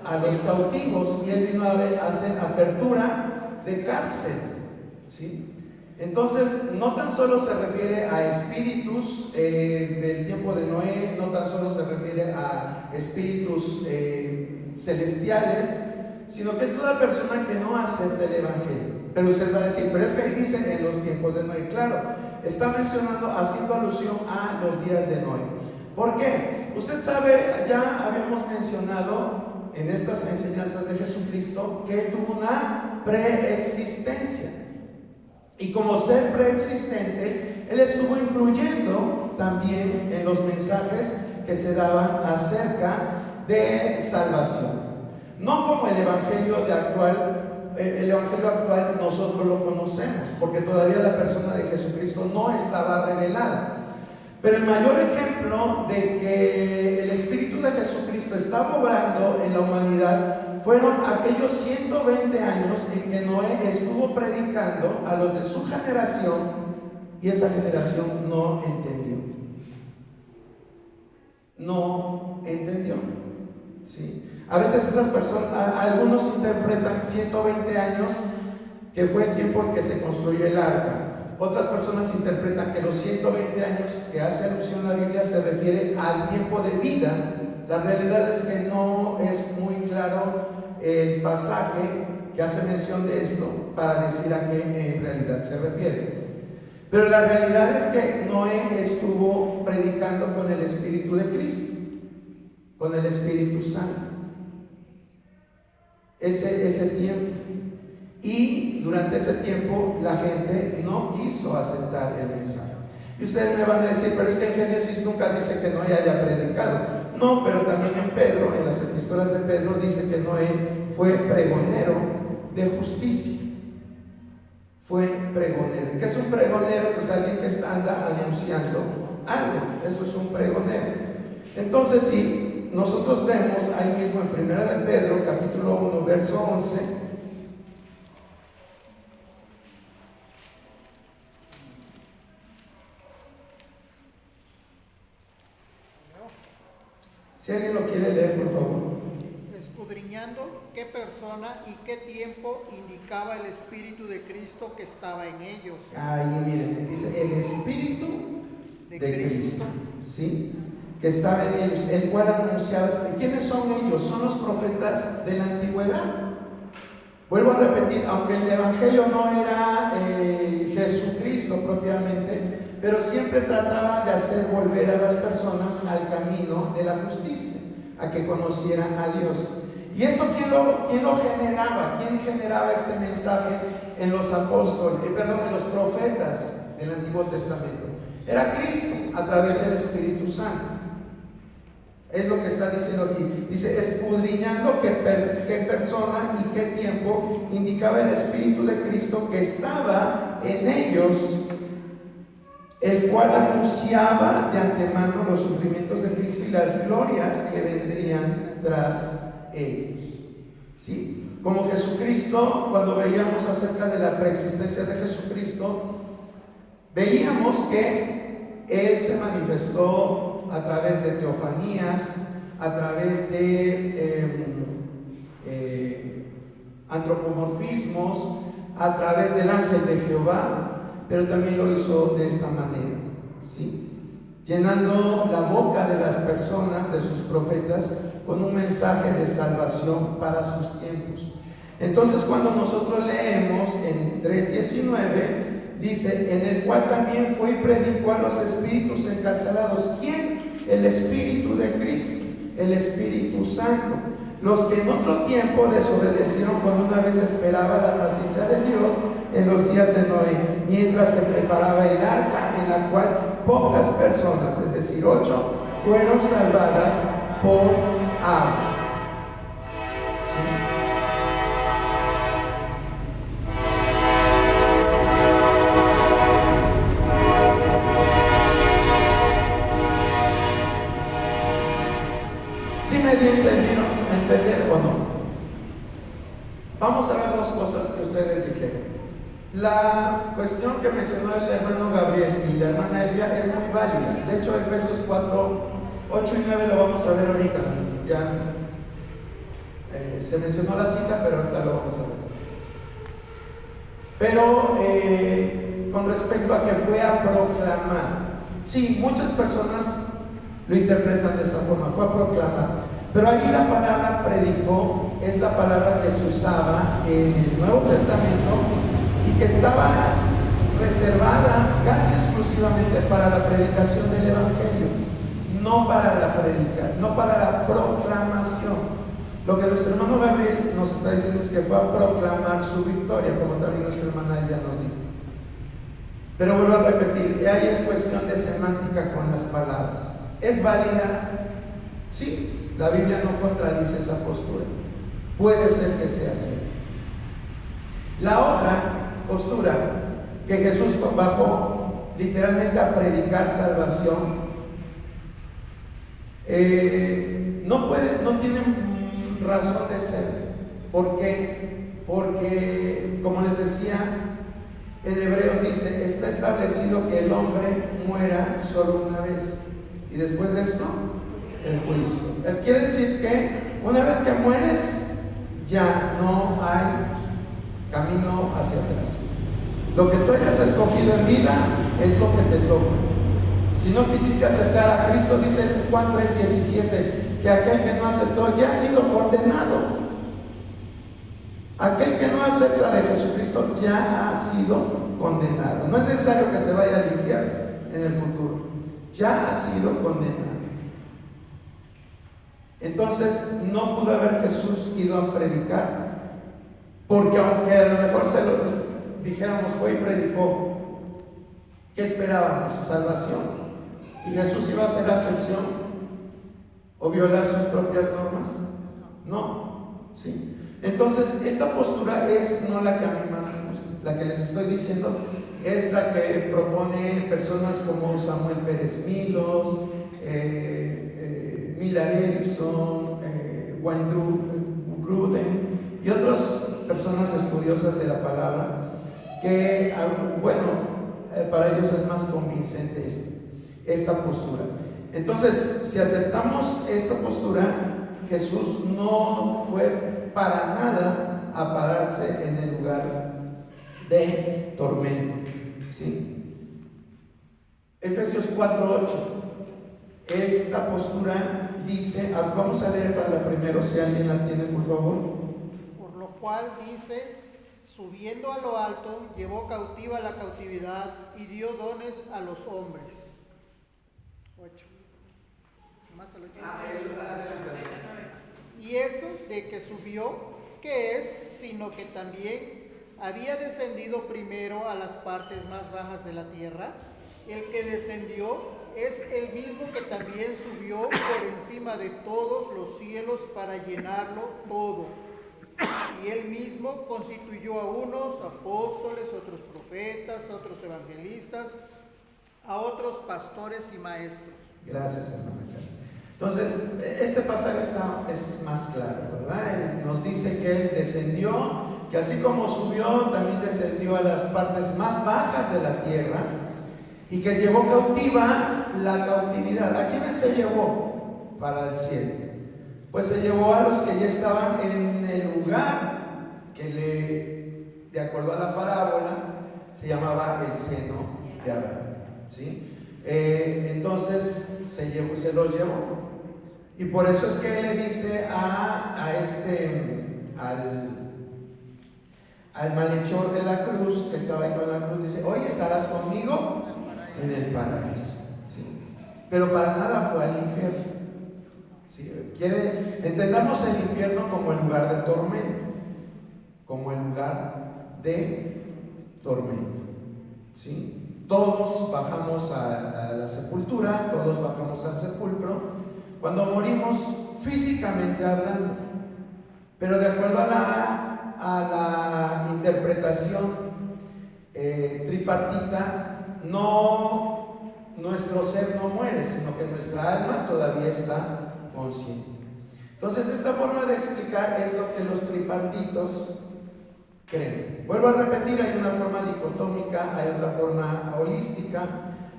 a los cautivos y Él vino a hacer apertura de cárcel, ¿sí? Entonces, no tan solo se refiere a espíritus del tiempo de Noé, no tan solo se refiere a espíritus celestiales, sino que es toda persona que no acepta el Evangelio. Pero usted va a decir, pero es que ahí dice en los tiempos de Noé. Claro, está mencionando, haciendo alusión a los días de Noé. ¿Por qué? Usted sabe, ya habíamos mencionado en estas enseñanzas de Jesucristo que Él tuvo una preexistencia. Y como ser preexistente, Él estuvo influyendo también en los mensajes que se daban acerca de salvación. No como el evangelio actual nosotros lo conocemos, porque todavía la persona de Jesucristo no estaba revelada. Pero el mayor ejemplo de que el Espíritu de Jesucristo estaba obrando en la humanidad fueron aquellos 120 años en que Noé estuvo predicando a los de su generación y esa generación no entendió. No entendió. ¿Sí? A veces esas personas, algunos interpretan 120 años que fue el tiempo en que se construyó el arca. Otras personas interpretan que los 120 años que hace alusión la Biblia se refiere al tiempo de vida. La realidad es que no es muy claro el pasaje que hace mención de esto para decir a qué en realidad se refiere. Pero la realidad es que Noé estuvo predicando con el Espíritu de Cristo, con el Espíritu Santo, ese tiempo. Y durante ese tiempo la gente no quiso aceptar el mensaje. Y ustedes me van a decir, pero es que en Génesis nunca dice que Noé haya predicado. No, pero también en Pedro, en las epístolas de Pedro, dice que Noé fue pregonero de justicia. Fue pregonero. ¿Qué es un pregonero? Pues alguien que anda anunciando algo. Eso es un pregonero. Entonces, si nosotros vemos ahí mismo en 1 de Pedro, capítulo 1, verso 11, si alguien lo quiere leer, por favor. Escudriñando qué persona y qué tiempo indicaba el Espíritu de Cristo que estaba en ellos. Ahí miren, dice el Espíritu de Cristo, ¿sí? Que estaba en ellos, el cual anunciaba. ¿Quiénes son ellos? Son los profetas de la antigüedad. Vuelvo a repetir, aunque el Evangelio no era Jesucristo propiamente, pero siempre trataban de hacer volver a las personas al camino de la justicia, a que conocieran a Dios. ¿Y esto quién lo generaba? ¿Quién generaba este mensaje en los apóstoles, en los profetas del Antiguo Testamento? Era Cristo a través del Espíritu Santo. Es lo que está diciendo aquí. Dice, escudriñando qué persona y qué tiempo indicaba el Espíritu de Cristo que estaba en ellos, el cual anunciaba de antemano los sufrimientos de Cristo y las glorias que vendrían tras ellos. ¿Sí? Como Jesucristo, cuando veíamos acerca de la preexistencia de Jesucristo, veíamos que Él se manifestó a través de teofanías, a través de antropomorfismos, a través del ángel de Jehová, pero también lo hizo de esta manera, ¿sí? Llenando la boca de las personas, de sus profetas, con un mensaje de salvación para sus tiempos. Entonces, cuando nosotros leemos en 3:19, dice, en el cual también fue y predicó a los espíritus encarcelados. ¿Quién? El Espíritu de Cristo, el Espíritu Santo. Los que en otro tiempo desobedecieron cuando una vez esperaba la paciencia de Dios en los días de Noé, mientras se preparaba el arca, en la cual pocas personas, es decir, 8, fueron salvadas por agua. ¿Sí? ¿Sí me di entender o no? Vamos a ver dos cosas que ustedes dijeron. La cuestión que mencionó el hermano Gabriel y la hermana Elvia es muy válida. De hecho, Efesios 4, 8 y 9 lo vamos a ver ahorita. Ya se mencionó la cita, pero ahorita lo vamos a ver. Pero con respecto a que fue a proclamar, sí, muchas personas lo interpretan de esta forma, fue a proclamar. Pero ahí la palabra predicó es la palabra que se usaba en el Nuevo Testamento y que estaba reservada casi exclusivamente para la predicación del Evangelio, no para la proclamación. Lo que nuestro hermano Gabriel nos está diciendo es que fue a proclamar su victoria, como también nuestra hermana ya nos dijo. Pero vuelvo a repetir, ahí es cuestión de semántica con las palabras. ¿Es válida? Sí, la Biblia no contradice esa postura. Puede ser que sea así. La otra postura, que Jesús bajó literalmente a predicar salvación, no tiene razón de ser. ¿Por qué? Porque, como les decía, en Hebreos dice, está establecido que el hombre muera solo una vez. Y después de esto, el juicio. Quiere decir que una vez que mueres, ya no hay camino hacia atrás. Lo que tú hayas escogido en vida es lo que te toca. Si no quisiste aceptar a Cristo, dice Juan 3:17, que aquel que no aceptó ya ha sido condenado. Aquel que no acepta de Jesucristo ya ha sido condenado. No es necesario que se vaya al infierno en el futuro. Ya ha sido condenado. Entonces no pudo haber Jesús ido a predicar, porque aunque a lo mejor se lo dijéramos fue y predicó, ¿Qué esperábamos? Salvación. ¿Y Jesús iba a hacer acepción o violar sus propias normas? No, ¿sí? Entonces, esta postura es no la que a mí más me gusta. La que les estoy diciendo es la que propone personas como Samuel Pérez Milos, Millar Erickson, Wayne Gruden y otras personas estudiosas de la palabra que, para ellos es más convincente esta postura. Entonces, si aceptamos esta postura, Jesús no fue para nada a pararse en el lugar de tormento, ¿sí? Efesios 4:8. Esta postura dice, vamos a leer para la primero, si alguien la tiene, por favor. Por lo cual dice, subiendo a lo alto, llevó cautiva la cautividad y dio dones a los hombres. 8. Más al 8. Y eso de que subió, ¿qué es? Sino que también había descendido primero a las partes más bajas de la tierra. El que descendió es el mismo que también subió por encima de todos los cielos para llenarlo todo. Y él mismo constituyó a unos apóstoles, otros profetas, otros evangelistas, a otros pastores y maestros. Gracias, hermana Carmen. Entonces, este pasaje es más claro, ¿verdad? Nos dice que él descendió, que así como subió, también descendió a las partes más bajas de la tierra y que llevó cautiva la cautividad. ¿A quiénes se llevó para el cielo? Pues se llevó a los que ya estaban en el lugar que de acuerdo a la parábola, se llamaba el seno de Abraham, ¿sí? Entonces se los llevó. Y por eso es que él le dice al malhechor de la cruz, que estaba ahí con la cruz, dice, hoy estarás conmigo en el paraíso, ¿sí? Pero para nada fue al infierno, ¿sí? Entendamos el infierno como el lugar de tormento, ¿sí? Todos bajamos a la sepultura, todos bajamos al sepulcro cuando morimos físicamente hablando, pero de acuerdo a la interpretación tripartita, nuestro ser no muere, sino que nuestra alma todavía está consciente. Entonces, esta forma de explicar es lo que los tripartitos creen. Vuelvo a repetir, hay una forma dicotómica, hay otra forma holística,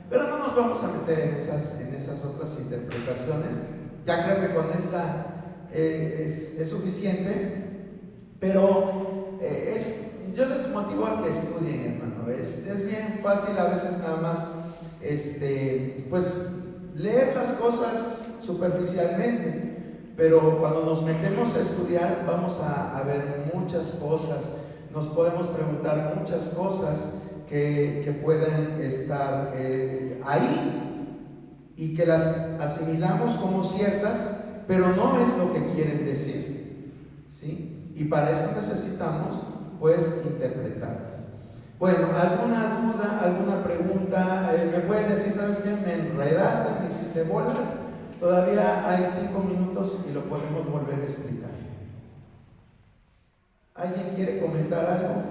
pero no nos vamos a meter en esas otras interpretaciones. Ya creo que con esta es suficiente, pero yo les motivo a que estudien, hermano. Es bien fácil a veces nada más pues leer las cosas superficialmente, pero cuando nos metemos a estudiar vamos a ver muchas cosas, nos podemos preguntar muchas cosas que pueden estar ahí y que las asimilamos como ciertas, pero no es lo que quieren decir, ¿sí? Y para eso necesitamos pues interpretarlas. Bueno, ¿alguna duda, alguna pregunta? ¿Me pueden decir, sabes qué? Me enredaste, me hiciste bolas. Todavía hay 5 minutos y lo podemos volver a explicar. ¿Alguien quiere comentar algo?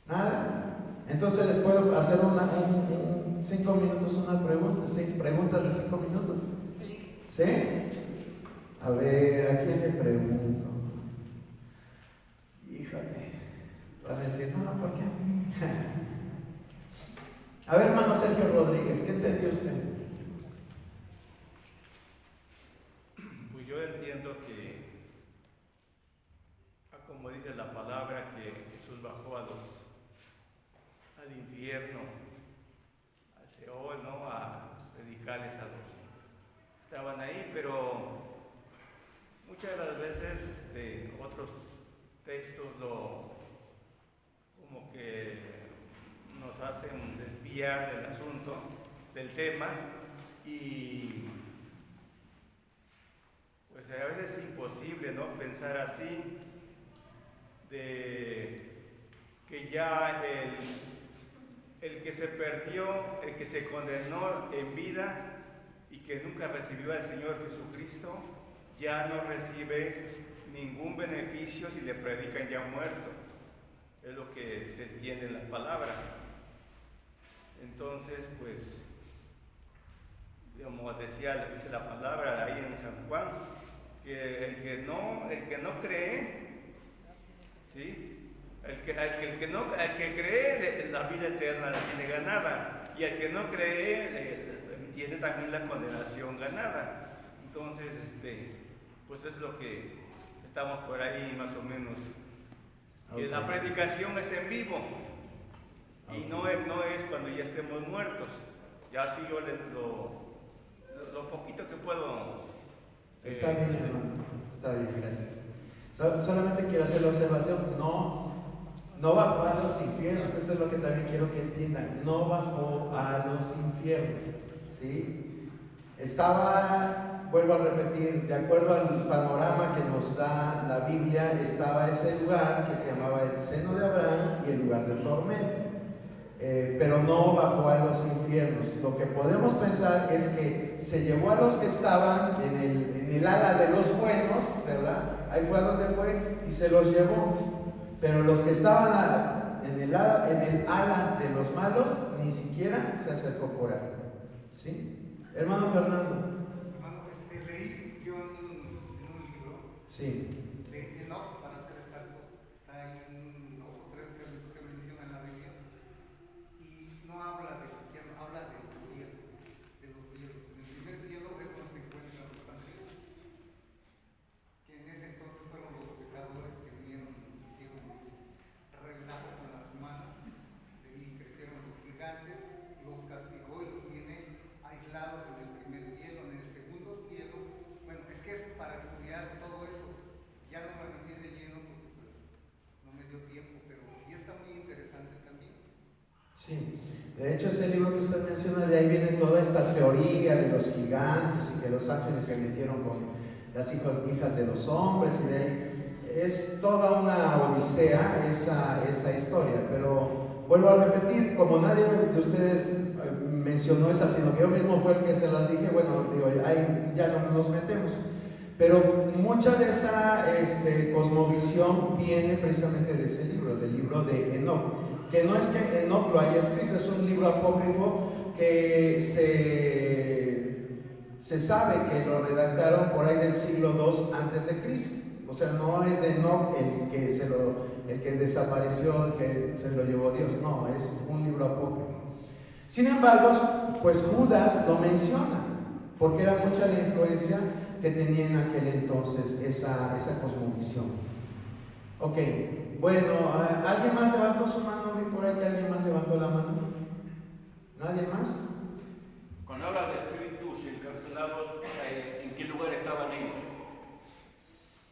¿Nada? Entonces les puedo hacer 5 minutos una pregunta. ¿Sí? ¿Preguntas de 5 minutos? ¿Sí? A ver, ¿a quién le pregunto? Híjole, van a decir, no, ¿por qué a mí? A ver, hermano Sergio Rodríguez, ¿qué entendió usted? Pues yo entiendo que, como dice la palabra, que Jesús bajó al infierno, al Seol, ¿no? A predicarles a los que estaban ahí, pero muchas de las veces otros textos como que nos hacen desviar del asunto, del tema, y pues a veces es imposible, ¿no?, pensar así de que ya el que se perdió, el que se condenó en vida y que nunca recibió al Señor Jesucristo, ya no recibe ningún beneficio si le predican ya muerto. Es lo que se entiende en la palabra. Entonces, pues, como dice la palabra ahí en San Juan, que el que no cree, ¿sí? El que cree, la vida eterna la tiene ganada, y el que no cree tiene también la condenación ganada. Entonces, pues es lo que estamos por ahí más o menos. Okay. La predicación es en vivo, okay, y no es cuando ya estemos muertos. Ya así yo lo poquito que puedo. Está bien, hermano. Está bien, gracias. Solamente quiero hacer la observación, no bajó a los infiernos, eso es lo que también quiero que entiendan, no bajó a los infiernos, ¿sí? Estaba, vuelvo a repetir, de acuerdo al panorama que nos da la Biblia, estaba ese lugar que se llamaba el seno de Abraham y el lugar del tormento, pero no bajó a los infiernos. Lo que podemos pensar es que se llevó a los que estaban en el ala de los buenos, ¿verdad? Ahí fue a donde fue y se los llevó. Pero los que estaban en el ala de los malos, ni siquiera se acercó por ahí. ¿Sí? Hermano Fernando. Hermano, leí yo en un libro. Sí. De Enoch, para ser exactos, está ahí en 2 o 3 se menciona en la Biblia. Y no habla del infierno, habla de los cielos. De los cielos. En el primer cielo es donde se encuentran los ángeles. Que en ese entonces fueron los pecadores que vinieron. Reinaron con las manos y crecieron los gigantes, los castigó y los tiene aislados en el primer cielo, en el segundo cielo. Bueno, es que es para estudiar todo eso. Ya no me metí de lleno porque pues no me dio tiempo, pero sí está muy interesante también. Sí, de hecho ese libro que usted menciona, de ahí viene toda esta teoría de los gigantes y que los ángeles se metieron con las hijas de los hombres, y de ahí es toda una odisea esa historia. Pero vuelvo a repetir, como nadie de ustedes mencionó esa, sino que yo mismo fue el que se las dije, bueno, digo, ahí ya no nos metemos. Pero mucha de esa cosmovisión viene precisamente de ese libro, del libro de Enoch, que no es que Enoch lo haya escrito, es un libro apócrifo que se sabe que lo redactaron por ahí del siglo II antes de Cristo. O sea, no es de Enoch el que desapareció, el que se lo llevó Dios, no, es un libro apócrifo. Sin embargo, pues Judas lo menciona, porque era mucha la influencia que tenía en aquel entonces esa cosmovisión. Ok, bueno, ¿alguien más levantó su mano? Vi por ahí que alguien más levantó la mano. ¿Nadie más? Cuando habla de espíritus encarcelados, ¿en qué lugar estaban ellos?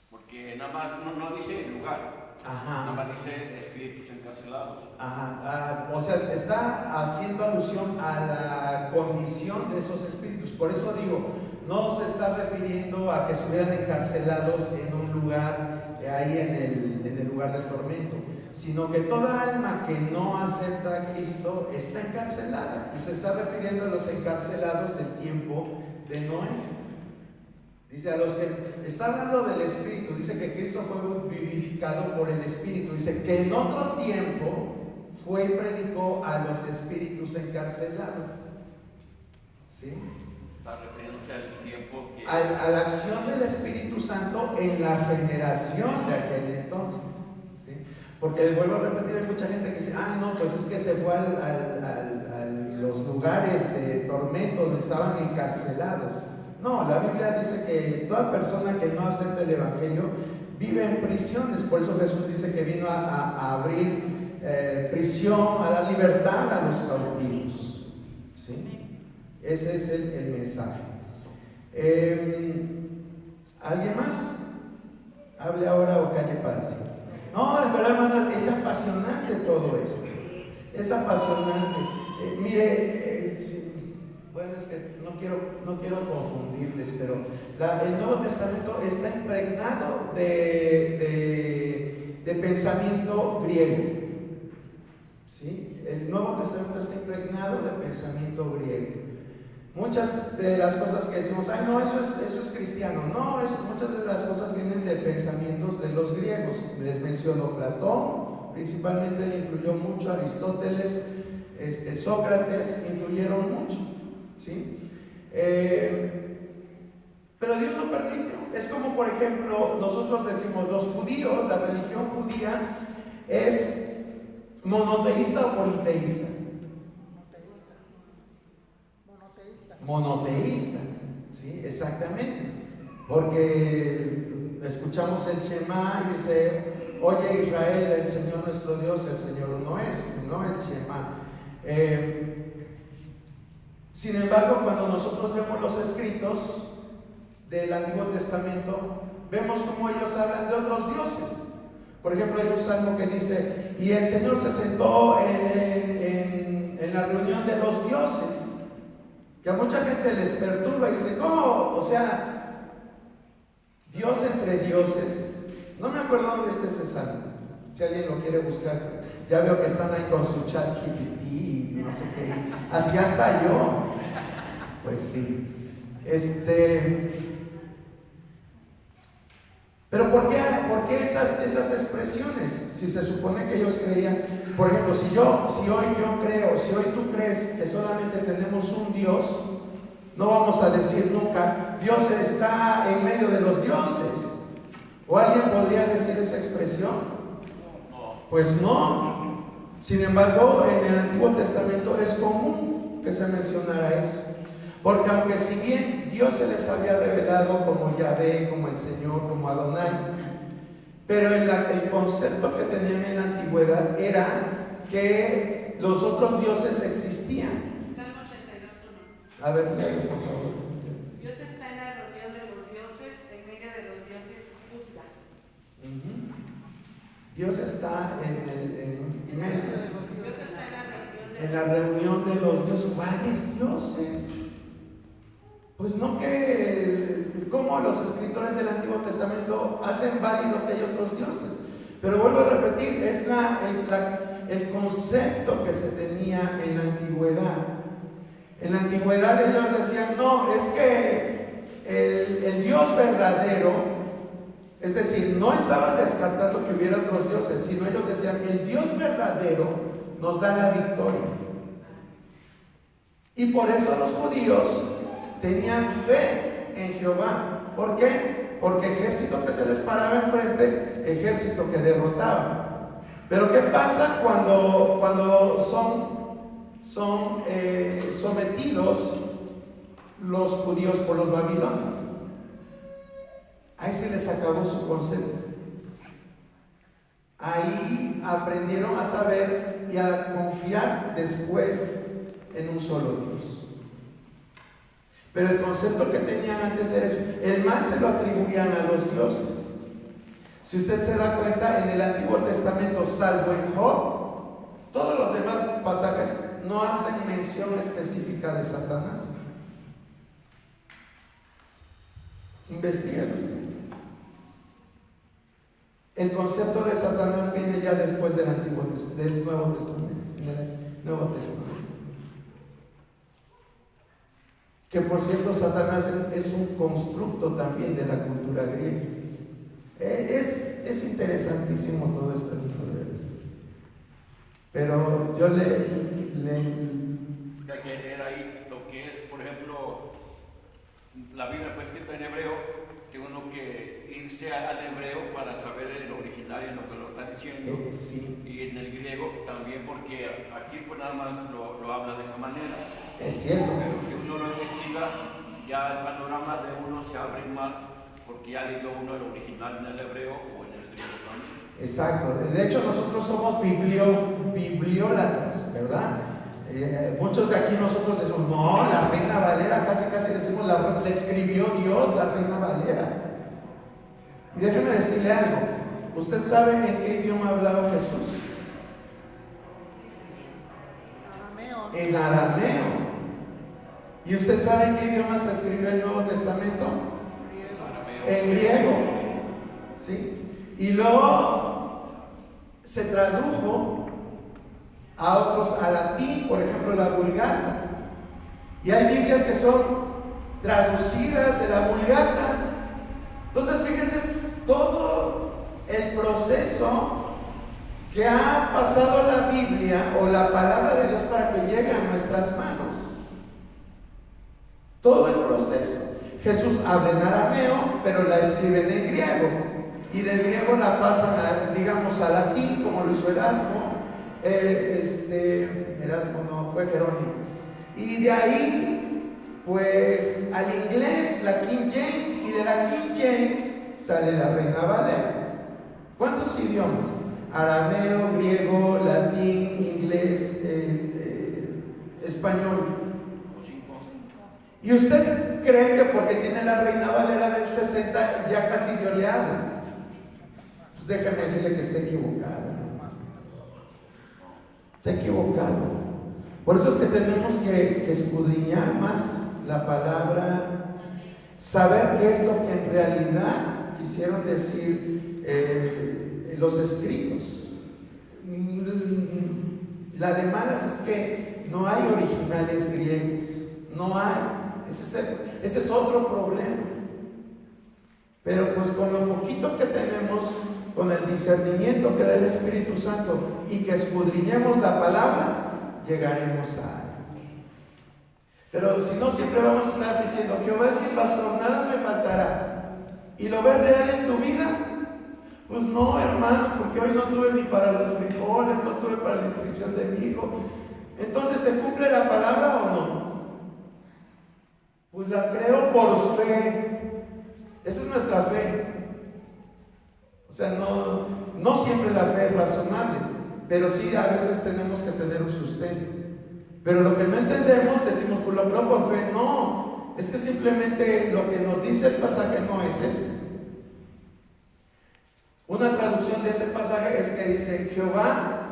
Porque nada más no dice lugar. Ajá. Nada más dice espíritus encarcelados. Ajá. O sea, está haciendo alusión a la condición de esos espíritus. Por eso digo, no se está refiriendo a que estuvieran encarcelados en un lugar, ahí en el lugar del tormento, sino que toda alma que no acepta a Cristo está encarcelada, y se está refiriendo a los encarcelados del tiempo de Noé. Dice a los que está hablando del Espíritu, dice que Cristo fue vivificado por el Espíritu, dice que en otro tiempo fue y predicó a los espíritus encarcelados. ¿Sí? Está refiriéndose al tiempo que... a la acción del Espíritu Santo en la generación de aquel entonces. ¿Sí? Porque vuelvo a repetir, hay mucha gente que dice, no, pues es que se fue a los lugares de tormento donde estaban encarcelados. No, la Biblia dice que toda persona que no acepta el Evangelio vive en prisiones. Por eso Jesús dice que vino a abrir prisión, a dar libertad a los cautivos. ¿Sí? Ese es el mensaje. ¿Alguien más? Hable ahora o calle para siempre. No, pero hermanos, es apasionante todo esto. Es apasionante. Bueno, es que no quiero confundirles, pero el Nuevo Testamento está impregnado de pensamiento griego. ¿sí? El Nuevo Testamento está impregnado de pensamiento griego. Muchas de las cosas que decimos, ay no, eso es cristiano, no, muchas de las cosas vienen de pensamientos de los griegos. Les menciono Platón, principalmente le influyó mucho, Aristóteles, Sócrates, influyeron mucho, ¿sí? Pero Dios lo permitió. Es como, por ejemplo, nosotros decimos, los judíos, la religión judía es monoteísta o politeísta. Monoteísta, ¿sí? Exactamente. Porque escuchamos el Shema y dice, oye Israel, el Señor nuestro Dios, el Señor uno es, no el Shema. Sin embargo, cuando nosotros vemos los escritos del Antiguo Testamento, vemos cómo ellos hablan de otros dioses. Por ejemplo, hay un salmo que dice, y el Señor se sentó en la reunión de los dioses, que a mucha gente les perturba y dice, ¿cómo? O sea, Dios entre dioses. No me acuerdo dónde está ese salmo, si alguien lo quiere buscar. Ya veo que están ahí con su chat GPT y no sé qué, así hasta yo. Pues sí. Pero ¿por qué esas expresiones? Si se supone que ellos creían, por ejemplo, si hoy tú crees que solamente tenemos un Dios, no vamos a decir nunca, Dios está en medio de los dioses. ¿O alguien podría decir esa expresión? Pues no. Sin embargo, en el Antiguo Testamento es común que se mencionara eso. Porque aunque si bien Dios se les había revelado como Yahvé, como el Señor, como Adonai, pero el concepto que tenían en la antigüedad era que los otros dioses existían. Salmo 82:1. A ver, léelo, por favor. Dios está en la reunión de los dioses, en medio de los dioses juzga. Dios está en medio. Dios está En la reunión de los dioses. ¿Cuáles dioses? Pues no, que como los escritores del Antiguo Testamento hacen válido que hay otros dioses. Pero vuelvo a repetir, es el concepto que se tenía en la antigüedad. En la antigüedad ellos decían, no, es que el Dios verdadero, es decir, no estaban descartando que hubiera otros dioses, sino ellos decían, el Dios verdadero nos da la victoria. Y por eso los judíos tenían fe en Jehová. ¿Por qué? Porque ejército que se les paraba enfrente, ejército que derrotaba. Pero ¿qué pasa cuando son sometidos los judíos por los babilonios? Ahí se les acabó su concepto. Ahí aprendieron a saber y a confiar después en un solo Dios. Pero el concepto que tenían antes era eso. El mal se lo atribuían a los dioses. Si usted se da cuenta, en el Antiguo Testamento, salvo en Job, todos los demás pasajes no hacen mención específica de Satanás. Investíguelo usted. El concepto de Satanás viene ya después del Nuevo Testamento. En el Nuevo Testamento. Que por cierto, Satanás es un constructo también de la cultura griega. Es interesantísimo todo esto, de veras. Pero yo le que leer ahí lo que es, por ejemplo, la Biblia fue escrita en hebreo, que uno que irse al hebreo para saber el original y lo que lo está diciendo. Sí. Y en el griego también, porque aquí pues nada más lo habla de esa manera. Es cierto. Pero si uno lo investiga, ya el panorama de uno se abre más, porque ya leyó uno el original en el hebreo o en el griego también. Exacto. De hecho, nosotros somos bibliólatras, ¿verdad? Muchos de aquí nosotros decimos, no, la Reina Valera, casi decimos, le escribió Dios la Reina Valera. Y déjeme decirle algo. ¿Usted sabe en qué idioma hablaba Jesús? Arameo. En arameo. ¿Y usted sabe en qué idioma se escribió el Nuevo Testamento? En griego. ¿Sí? Y luego se tradujo a otros a latín, por ejemplo la Vulgata. Y hay Biblias que son traducidas de la Vulgata. Entonces fíjense todo el proceso que ha pasado la Biblia o la palabra de Dios para que llegue a nuestras manos. Todo el proceso. Jesús habla en arameo, pero la escriben en griego. Y del griego la pasan, digamos, a latín, como lo hizo Erasmo. Erasmo no, fue Jerónimo. Y de ahí, pues, al inglés, la King James. Y de la King James sale la Reina Valera. ¿Cuántos idiomas? Arameo, griego, latín, inglés, español. ¿Y usted cree que porque tiene la Reina Valera del 60 ya casi Dios le habla? Pues déjeme decirle que está equivocado. Está equivocado. Por eso es que tenemos que escudriñar más la palabra, saber qué es lo que en realidad quisieron decir los escritos. La de malas es que no hay originales griegos, no hay. Ese es otro problema. Pero pues con lo poquito que tenemos, con el discernimiento que da el Espíritu Santo y que escudriñemos la palabra, llegaremos a algo. Pero si no, siempre vamos a estar diciendo: Jehová es mi pastor, nada me faltará. ¿Y lo ves real en tu vida? Pues no, hermano, porque hoy no tuve ni para los frijoles, no tuve para la inscripción de mi hijo. Entonces, ¿se cumple la palabra o no? Pues la creo por fe. Esa es nuestra fe. O sea, no siempre la fe es razonable, pero sí a veces tenemos que tener un sustento. Pero lo que no entendemos, decimos: pues lo creo por fe. No, es que simplemente lo que nos dice el pasaje no es eso. Una traducción de ese pasaje es que dice: Jehová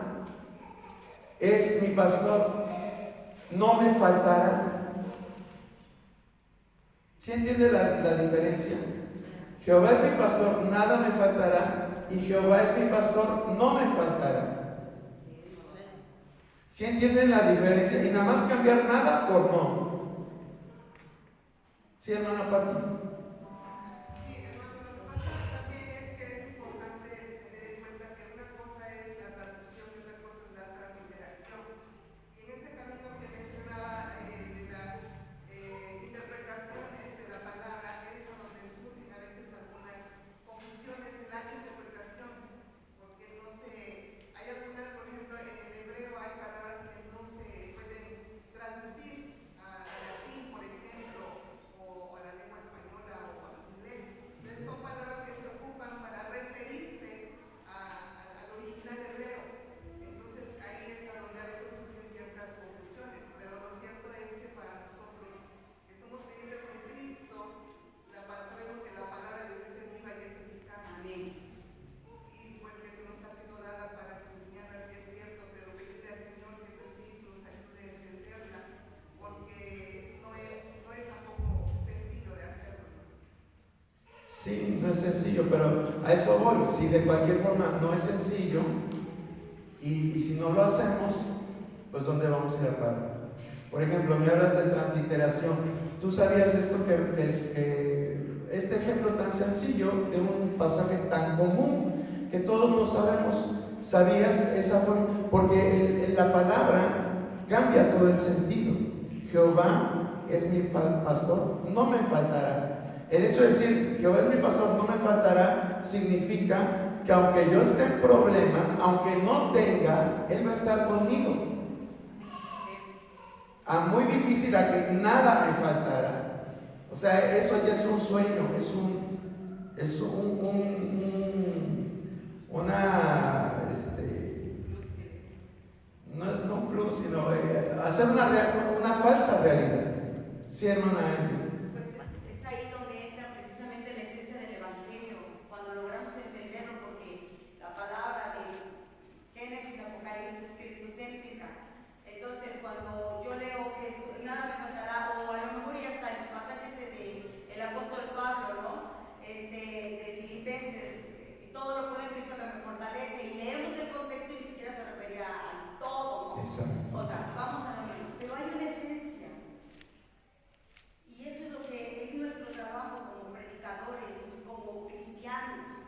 es mi pastor, no me faltará. ¿Sí entiende la diferencia? Jehová es mi pastor, nada me faltará. Y Jehová es mi pastor, no me faltará. ¿Sí entienden la diferencia? Y nada más cambiar nada por no. ¿Sí, hermana Pati? Sí, no es sencillo, pero a eso voy. Si de cualquier forma no es sencillo y si no lo hacemos, pues ¿dónde vamos a ir a parar? Por ejemplo, me hablas de transliteración. ¿Tú sabías esto? Que este ejemplo tan sencillo de un pasaje tan común que todos lo sabemos, ¿sabías esa forma? Porque la palabra cambia todo el sentido. Jehová es mi pastor, no me faltará. El hecho de decir Jehová es mi pastor, no me faltará, significa que aunque yo esté en problemas, aunque no tenga, Él va a estar conmigo. A muy difícil a que nada me faltará. O sea, eso ya es un sueño, no un plus, sino hacer una falsa realidad. Sí, hermana Amy. Es ahí donde entra precisamente la esencia del Evangelio, cuando logramos entenderlo, porque la palabra de Génesis, Apocalipsis, cristocéntrica. Entonces, cuando yo leo que nada me faltará, o a lo mejor ya está el pasaje del apóstol Pablo, ¿no? De Filipenses, todo lo puedo en Cristo que me fortalece, y leemos el contexto y ni siquiera se refería a todo, ¿no? Exacto. O sea, vamos a lo mismo, pero hay una esencia. Y eso es lo que es nuestro trabajo como predicadores y como cristianos.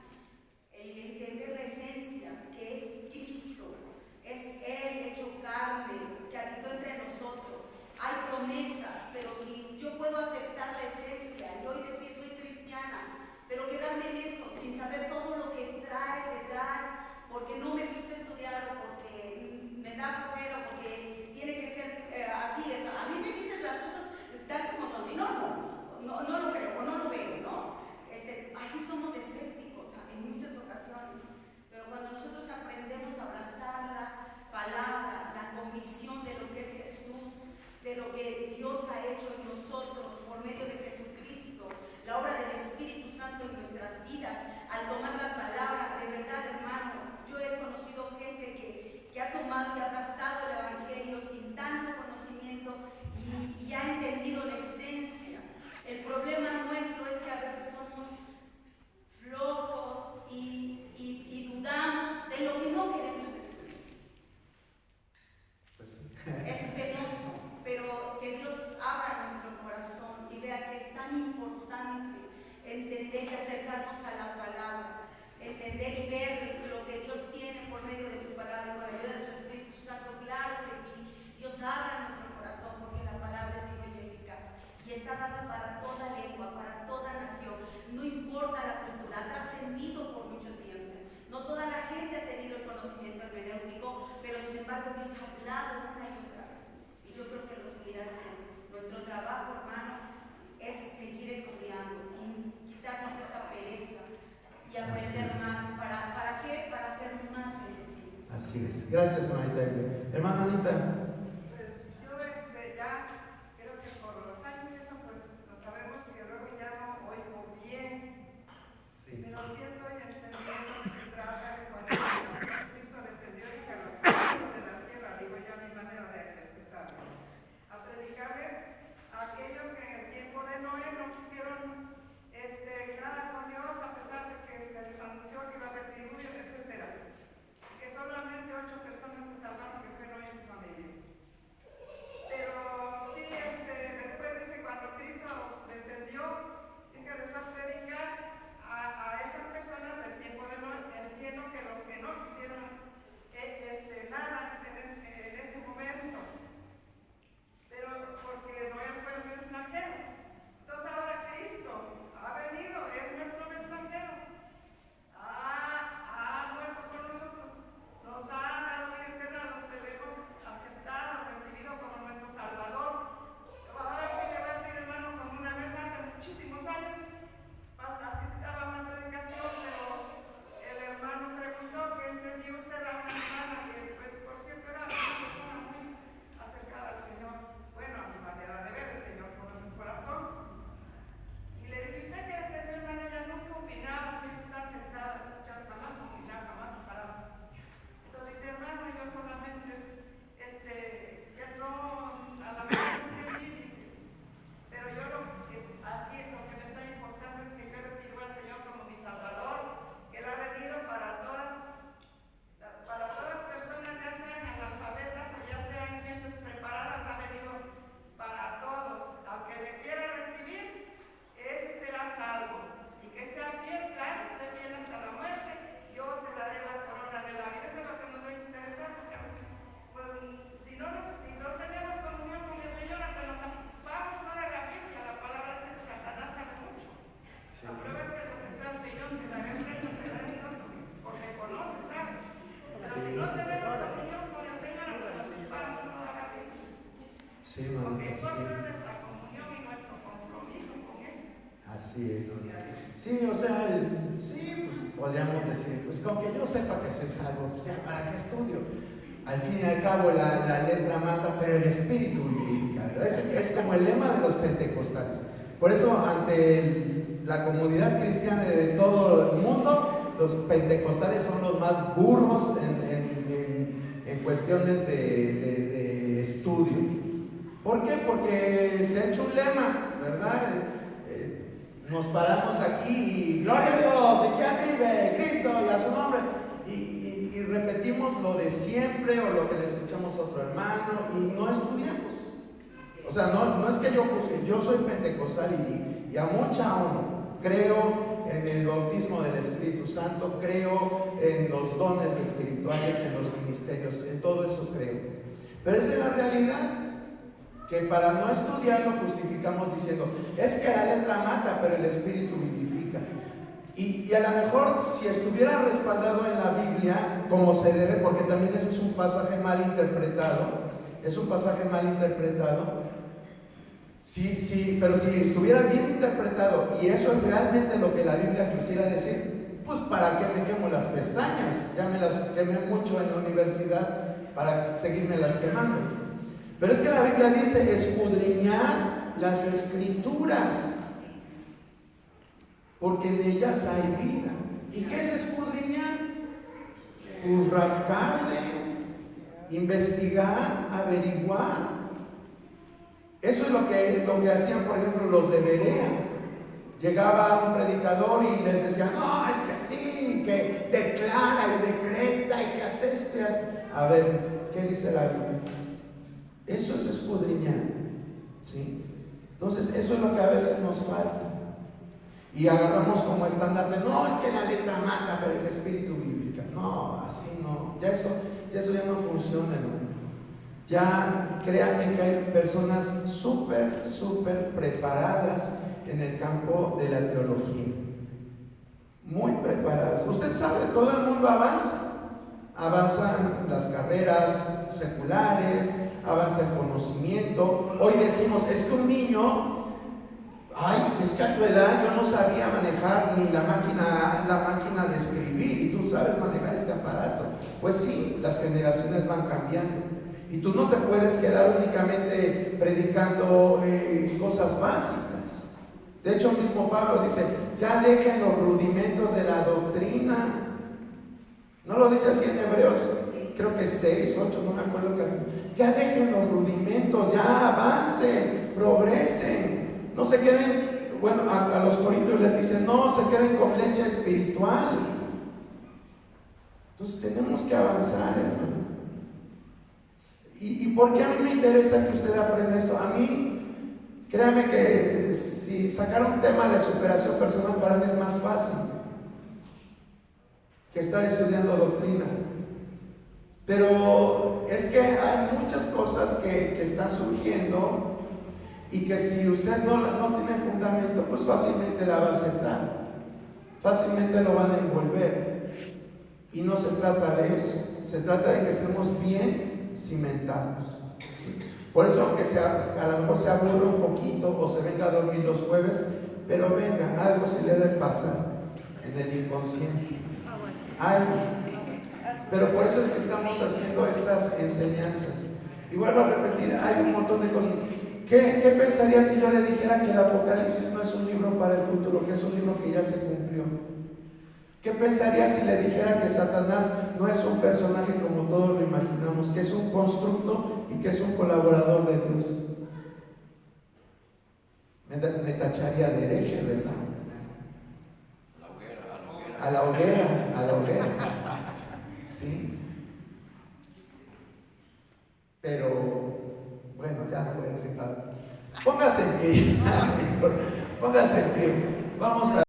El entender la esencia, que es Cristo, es Él hecho carne, que habitó entre nosotros. Hay promesas, pero si yo puedo aceptar la esencia y hoy decir soy cristiana, pero quedarme en eso, sin saber todo lo que trae detrás, porque no me gusta estudiar o porque me da flojera, porque tiene que ser así. A mí me dices las cosas tal como son, si no, no lo creo o no lo veo, ¿no? Así somos escépticos en muchas ocasiones, pero cuando nosotros aprendemos a abrazar la palabra, la convicción de lo que es Jesús, de lo que Dios ha hecho en nosotros por medio de Jesucristo, la obra del Espíritu Santo en nuestras vidas, al tomar la palabra, de verdad, hermano, yo he conocido gente que ha tomado y abrazado el Evangelio sin tanto conocimiento y ha entendido la esencia. El problema nuestro es que a veces somos flojos y dudamos de lo que no queremos estudiar. Pues sí. Es penoso, pero que Dios abra nuestro corazón y vea que es tan importante entender y acercarnos a la palabra, entender y ver lo que Dios tiene por medio de su palabra y con la ayuda de su Espíritu Santo. Claro que sí, Dios abra nuestro corazón porque la palabra es viva y eficaz y está dada para toda lengua, para toda nación, no importa la cultura, ha trascendido por mucho tiempo. No toda la gente ha tenido el conocimiento hermenéutico, pero sin embargo Dios ha hablado una y otra vez. Y yo creo que lo seguirá haciendo. Nuestro trabajo, hermano, es seguir estudiando y quitarnos esa pereza y aprender más. ¿Para qué? Para ser más bendecidos. Así es. Gracias, hermanita. Hermana Anita. Pues yo ya creo que por los años eso pues lo sabemos que luego ya no oigo bien, Sí. pero sí estoy entendiendo que se trata de cuando Cristo descendió y se arrojó de la tierra, digo yo mi manera de expresarlo, a predicarles a aquellos que en el tiempo de Noé no quisieron nada con Dios a pesar de que se les anunció que iba a haber diluvio, etcétera, que solamente 8 personas se salvaron, que fue Noé y su familia. Pero sí, después dice cuando Cristo descendió, dice que les va a predicar a esas personas del tiempo de Noé. Entiendo que los que no quisieron nada en ese momento, pero porque Noé fue el mensajero. Entonces ahora Cristo ha venido, es nuestro mensajero, ha muerto con nosotros, nos ha dado vida eterna a los que le hemos aceptado, recibido como nuestro Salvador. Ahora sí le voy a decir, hermano, como una vez hace muchísimos años, asistaba a una predicación, pero el hermano preguntó que entendía usted a una hermana que, pues, por cierto, era una persona muy acercada al Señor, bueno, a mi manera de ver, el Señor conoce su corazón. Y le dice, ¿usted qué entendió, hermana? Ella nunca opinaba, siempre estaba sentada a escuchar, jamás opinaba, jamás se paraba. Entonces dice, hermano, yo solamente, que no, a la vez no entendí, dice, pero yo aquí lo que me está importando es que yo recibo al Señor como mi Salvador, que Él ha venido para todas personas, ya sean analfabetas o ya sean gentes preparadas, ha venido para todos. Al que le quiera recibir, ese será salvo. Y que sea fiel, claro, sé fiel hasta la muerte, yo te daré la corona de la vida. Eso es lo que nos va a interesar, porque pues, si no tenemos comunión con el Señor, aunque nos vamos toda la Biblia, la palabra dice que Satanás sabe mucho. Sí. La prueba es que le ofreció al Señor que daré un reino, te daré un reino, porque conoce, sabe. Pero si no tenemos comunión con el Señor, aunque nos vamos toda la Biblia. Sí, Porque hermanita, importa sí. nuestra comunión y nuestro compromiso con Él. Así es. Sí, o sea, sí, pues podríamos decir, pues con que yo sepa que soy salvo, pues ya, ¿para qué estudio? Al fin y al cabo la letra mata, pero el espíritu vivifica, ¿verdad? Es como el lema de los pentecostales. Por eso, ante la comunidad cristiana de todo el mundo, los pentecostales son los más burros en cuestiones de estudio. ¿Por qué? Porque se ha hecho un lema, ¿verdad? Nos paramos aquí y gloria a Dios, y que vive Cristo y a su nombre. Y repetimos lo de siempre o lo que le escuchamos a otro hermano y no estudiamos. O sea, no es que yo juzgue, yo soy pentecostal y a mucha honra. Creo en el bautismo del Espíritu Santo, creo en los dones espirituales, en los ministerios, en todo eso creo. Pero esa es la realidad, que para no estudiarlo justificamos diciendo, es que la letra mata, pero el Espíritu vivifica. Y a lo mejor si estuviera respaldado en la Biblia, como se debe, porque también ese es un pasaje mal interpretado, sí, pero si estuviera bien interpretado y eso es realmente lo que la Biblia quisiera decir, pues ¿para qué me quemo las pestañas? Ya me las quemé mucho en la universidad para seguirme las quemando. Pero es que la Biblia dice escudriñar las Escrituras, porque en ellas hay vida. ¿Y qué es escudriñar? Pues rascarle, investigar, averiguar. Eso es lo que hacían, por ejemplo, los de Berea. Llegaba un predicador y les decía, no, es que sí, que declara y decreta y que hace esto. A ver, ¿qué dice la Biblia? Eso es escudriñar, ¿sí? Entonces, eso es lo que a veces nos falta. Y agarramos como estandarte, no, es que la letra mata, pero el Espíritu vivifica. No, así no. Ya eso ya no funciona, ¿no? Ya créanme que hay personas súper preparadas en el campo de la teología. Muy preparadas. Usted sabe, todo el mundo avanza. Avanzan las carreras seculares, avanza el conocimiento. Hoy decimos, es que un niño, es que a tu edad yo no sabía manejar ni la máquina de escribir y tú sabes manejar este aparato. Pues sí, las generaciones van cambiando. Y tú no te puedes quedar únicamente predicando cosas básicas. De hecho, mismo Pablo dice, ya dejen los rudimentos de la doctrina. ¿No lo dice así en Hebreos? Creo que 6, 8, no me acuerdo el capítulo. Ya dejen los rudimentos, ya avancen, progresen. No se queden, bueno, a los corintios les dice, no se queden con leche espiritual. Entonces tenemos que avanzar, hermano. ¿Y por qué a mí me interesa que usted aprenda esto? A mí, créame que si sacar un tema de superación personal para mí es más fácil que estar estudiando doctrina. Pero es que hay muchas cosas que están surgiendo y que si usted no tiene fundamento, pues fácilmente la va a aceptar, fácilmente lo van a envolver. Y no se trata de eso, se trata de que estemos bien cimentados, ¿sí? Por eso, aunque a lo mejor se aburre un poquito o se venga a dormir los jueves, pero venga, algo se le debe pasar en el inconsciente, algo. Pero por eso es que estamos haciendo estas enseñanzas. Y vuelvo a repetir, hay un montón de cosas. ¿Qué pensaría si yo le dijera que el Apocalipsis no es un libro para el futuro, que es un libro que ya se cumplió? ¿Qué pensaría si le dijera que Satanás no es un personaje como todos lo imaginamos, que es un constructo y que es un colaborador de Dios? Me tacharía de hereje, ¿verdad? A la hoguera. Sí. Pero, bueno, ya no voy a decir nada. Póngase en pie. Vamos a